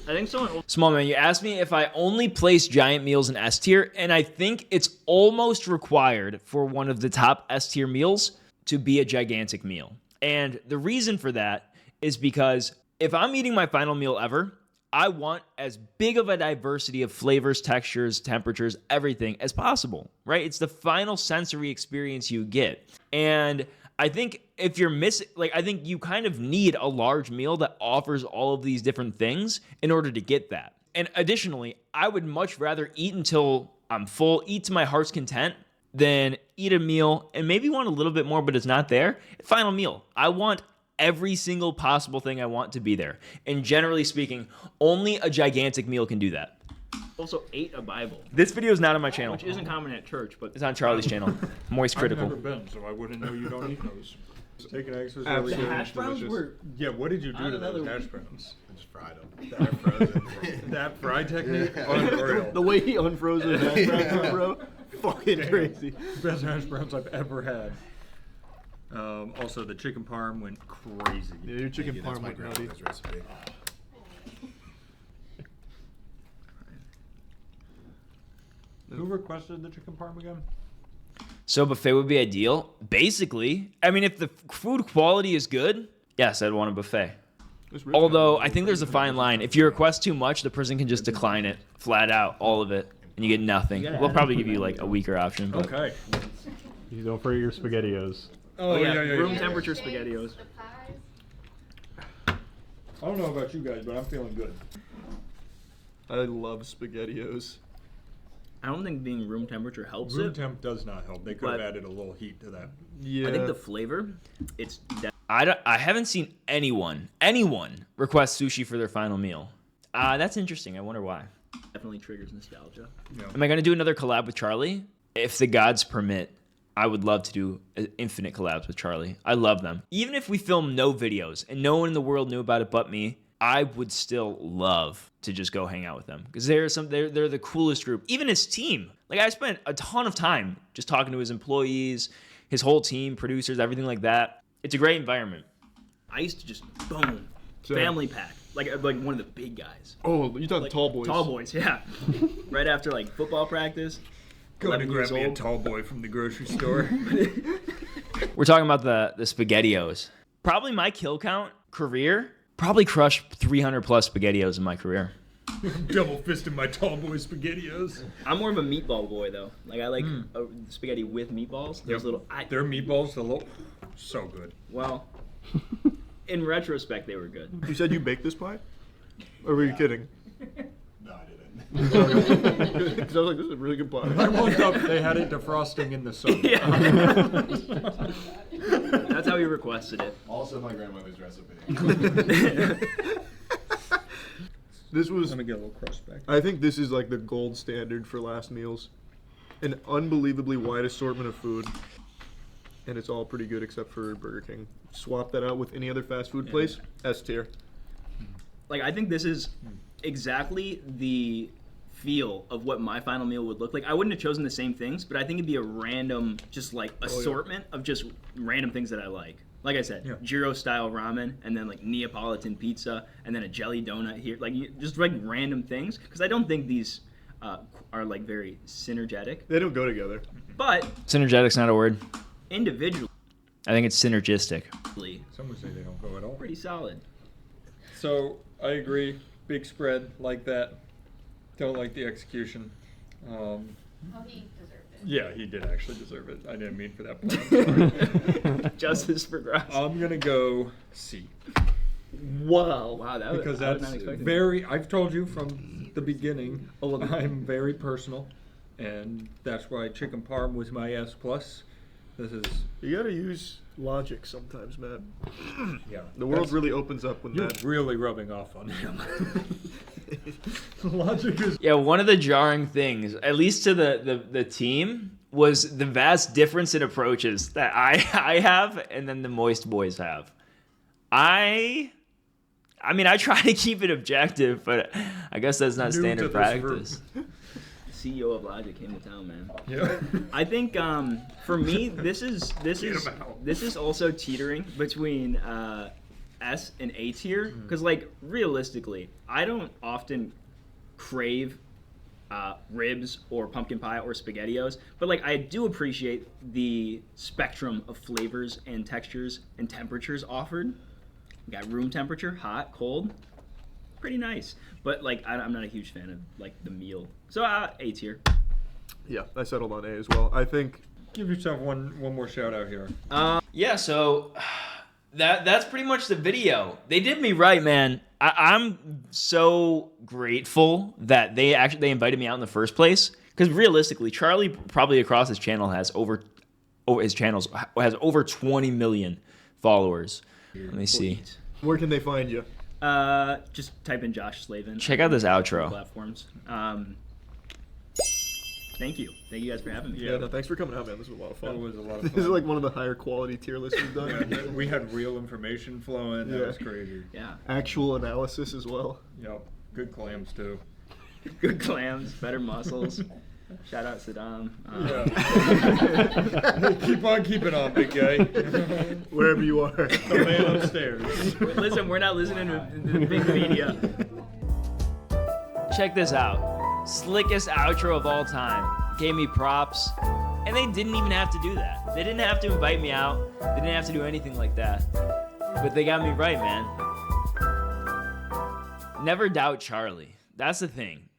I think someone. Small man, you asked me if I only place giant meals in S tier, and I think it's almost required for one of the top S tier meals to be a gigantic meal. And the reason for that is because if I'm eating my final meal ever, I want as big of a diversity of flavors, textures, temperatures, everything as possible, right? It's the final sensory experience you get. And I think if you're missing, like, I think you kind of need a large meal that offers all of these different things in order to get that. And additionally, I would much rather eat until I'm full, eat to my heart's content, than eat a meal and maybe want a little bit more, but it's not there. Final meal. I want every single possible thing I want to be there. And generally speaking, only a gigantic meal can do that. Also ate a Bible, This video is not on my channel. which isn't common at church, but It's on Charlie's channel. Moist I've Critical. never been, so I wouldn't know you don't eat those. Taking eggs was Absolutely. really the hash browns delicious. were. Yeah, what did you do On to those another hash week. browns? I just fried them. They're frozen. That fry technique? Yeah. Unreal. The way he unfrozen hash browns, bro, fucking Damn. crazy. Best hash browns I've ever had. Also, the chicken parm went crazy. Yeah, your chicken That's parm my went nutty. grandmother's recipe. Who requested the chicken parm again? So buffet would be ideal. Basically, I mean, if the food quality is good, yes, I'd want a buffet. This rib Although kind I think there's a fine line. If you request too much, the person can just decline it flat out, all of it, and you get nothing. You gotta We'll add probably it to give you the like a menu. weaker option. But Okay. You don't forget your SpaghettiOs. Oh yeah, room yeah. temperature Steaks, SpaghettiOs. The pies. I don't know about you guys, but I'm feeling good. I love SpaghettiOs. I don't think being room temperature helps Room it. temp does not help. They could have But- added a little heat to that. Yeah. I think the flavor, it's I haven't seen anyone request sushi for their final meal. That's interesting. I wonder why. definitely triggers nostalgia. Yeah. Am I going to do another collab with Charlie? If the gods permit, I would love to do infinite collabs with Charlie. I love them. Even if we film no videos and no one in the world knew about it but me, I would still love to just go hang out with them because they're the coolest group. Even his team. Like I spent a ton of time just talking to his employees, his whole team, producers, everything like that. It's a great environment. I used to just boom, Same. family pack, like one of the big guys. Oh, you talking Like, tall boys? Tall boys, yeah. Right after like football practice. Go to 11 grab years me a old. tall boy from the grocery store. We're talking about the SpaghettiOs. Probably my kill count career, probably crushed 300 plus SpaghettiOs in my career. Double fisted my tall boy SpaghettiOs. I'm more of a meatball boy though. Like I like spaghetti with meatballs. Those Yep. little. Their meatballs, the little, so good. Well, in retrospect, they were good. You said you baked this pie? Or were you kidding? No, I didn't. Because I was like, this is a really good I pie. woke up, they had it defrosting in the sun. Yeah. That's how he requested it. Also, my grandmother's recipe. This was, Let me get a little crust back. I think this is like the gold standard for last meals. An unbelievably wide assortment of food. And it's all pretty good except for Burger King. Swap that out with any other fast food place, S tier. Like I think this is exactly the feel of what my final meal would look like, I wouldn't have chosen the same things, but I think it'd be a random, just like assortment of just random things that I like. Like I said, gyro style ramen, and then like Neapolitan pizza, and then a jelly donut here, like just like random things. Because I don't think these are like very synergetic. They don't go together. But Synergetic's not a word. individually, I think it's synergistic. Some would say they don't go at all. pretty solid. So I agree. Big spread like that. Don't like the execution. Well, he deserved it. Yeah, he did actually deserve it. I didn't mean for that point. Justice for Grass. I'm gonna go C. Wow, that was, Because I was that's not expecting very. I've told you from the beginning. I'm very personal, and that's why chicken parm was my S plus. This is You gotta use logic sometimes, Matt. yeah. The world That's- really opens up when You're that. really rubbing off on him. Logic is. Yeah, one of the jarring things, at least to the team, was the vast difference in approaches that I have and then the Moist boys have. I mean, I try to keep it objective, but I guess that's not New to standard this practice. CEO of Logic came to town, man. Yeah. I think for me, this is also teetering between S and A tier because like realistically, I don't often crave ribs or pumpkin pie or SpaghettiOs, but like I do appreciate the spectrum of flavors and textures and temperatures offered. We got room temperature, hot, cold, pretty nice. But like I'm not a huge fan of like the meal, so A tier. Yeah, I settled on A as well. I think Give yourself one more shout out here. Yeah, so that's pretty much the video. They did me right, man. I'm so grateful that they invited me out in the first place. Because realistically, Charlie probably across his channel has over 20 million followers. Let me see. where can they find you? Just type in Josh Slavin. Check out this outro. Platforms. Thank you guys for having me. Yeah, no, thanks for coming out, man. This was a lot of fun. That was a lot of This is fun. like one of the higher quality tier lists we've done. Yeah, we had real information flowing. That Yeah. was crazy. Yeah. Actual analysis as well. Yep. Good clams too. Good clams, better muscles. Shout out Saddam. Keep on keeping on, big guy. Wherever you are. The man upstairs. Listen, we're not listening to the big media. Check this out. Slickest outro of all time. Gave me props. And they didn't even have to do that. They didn't have to invite me out. They didn't have to do anything like that. But they got me right, man. Never doubt Charlie. That's the thing.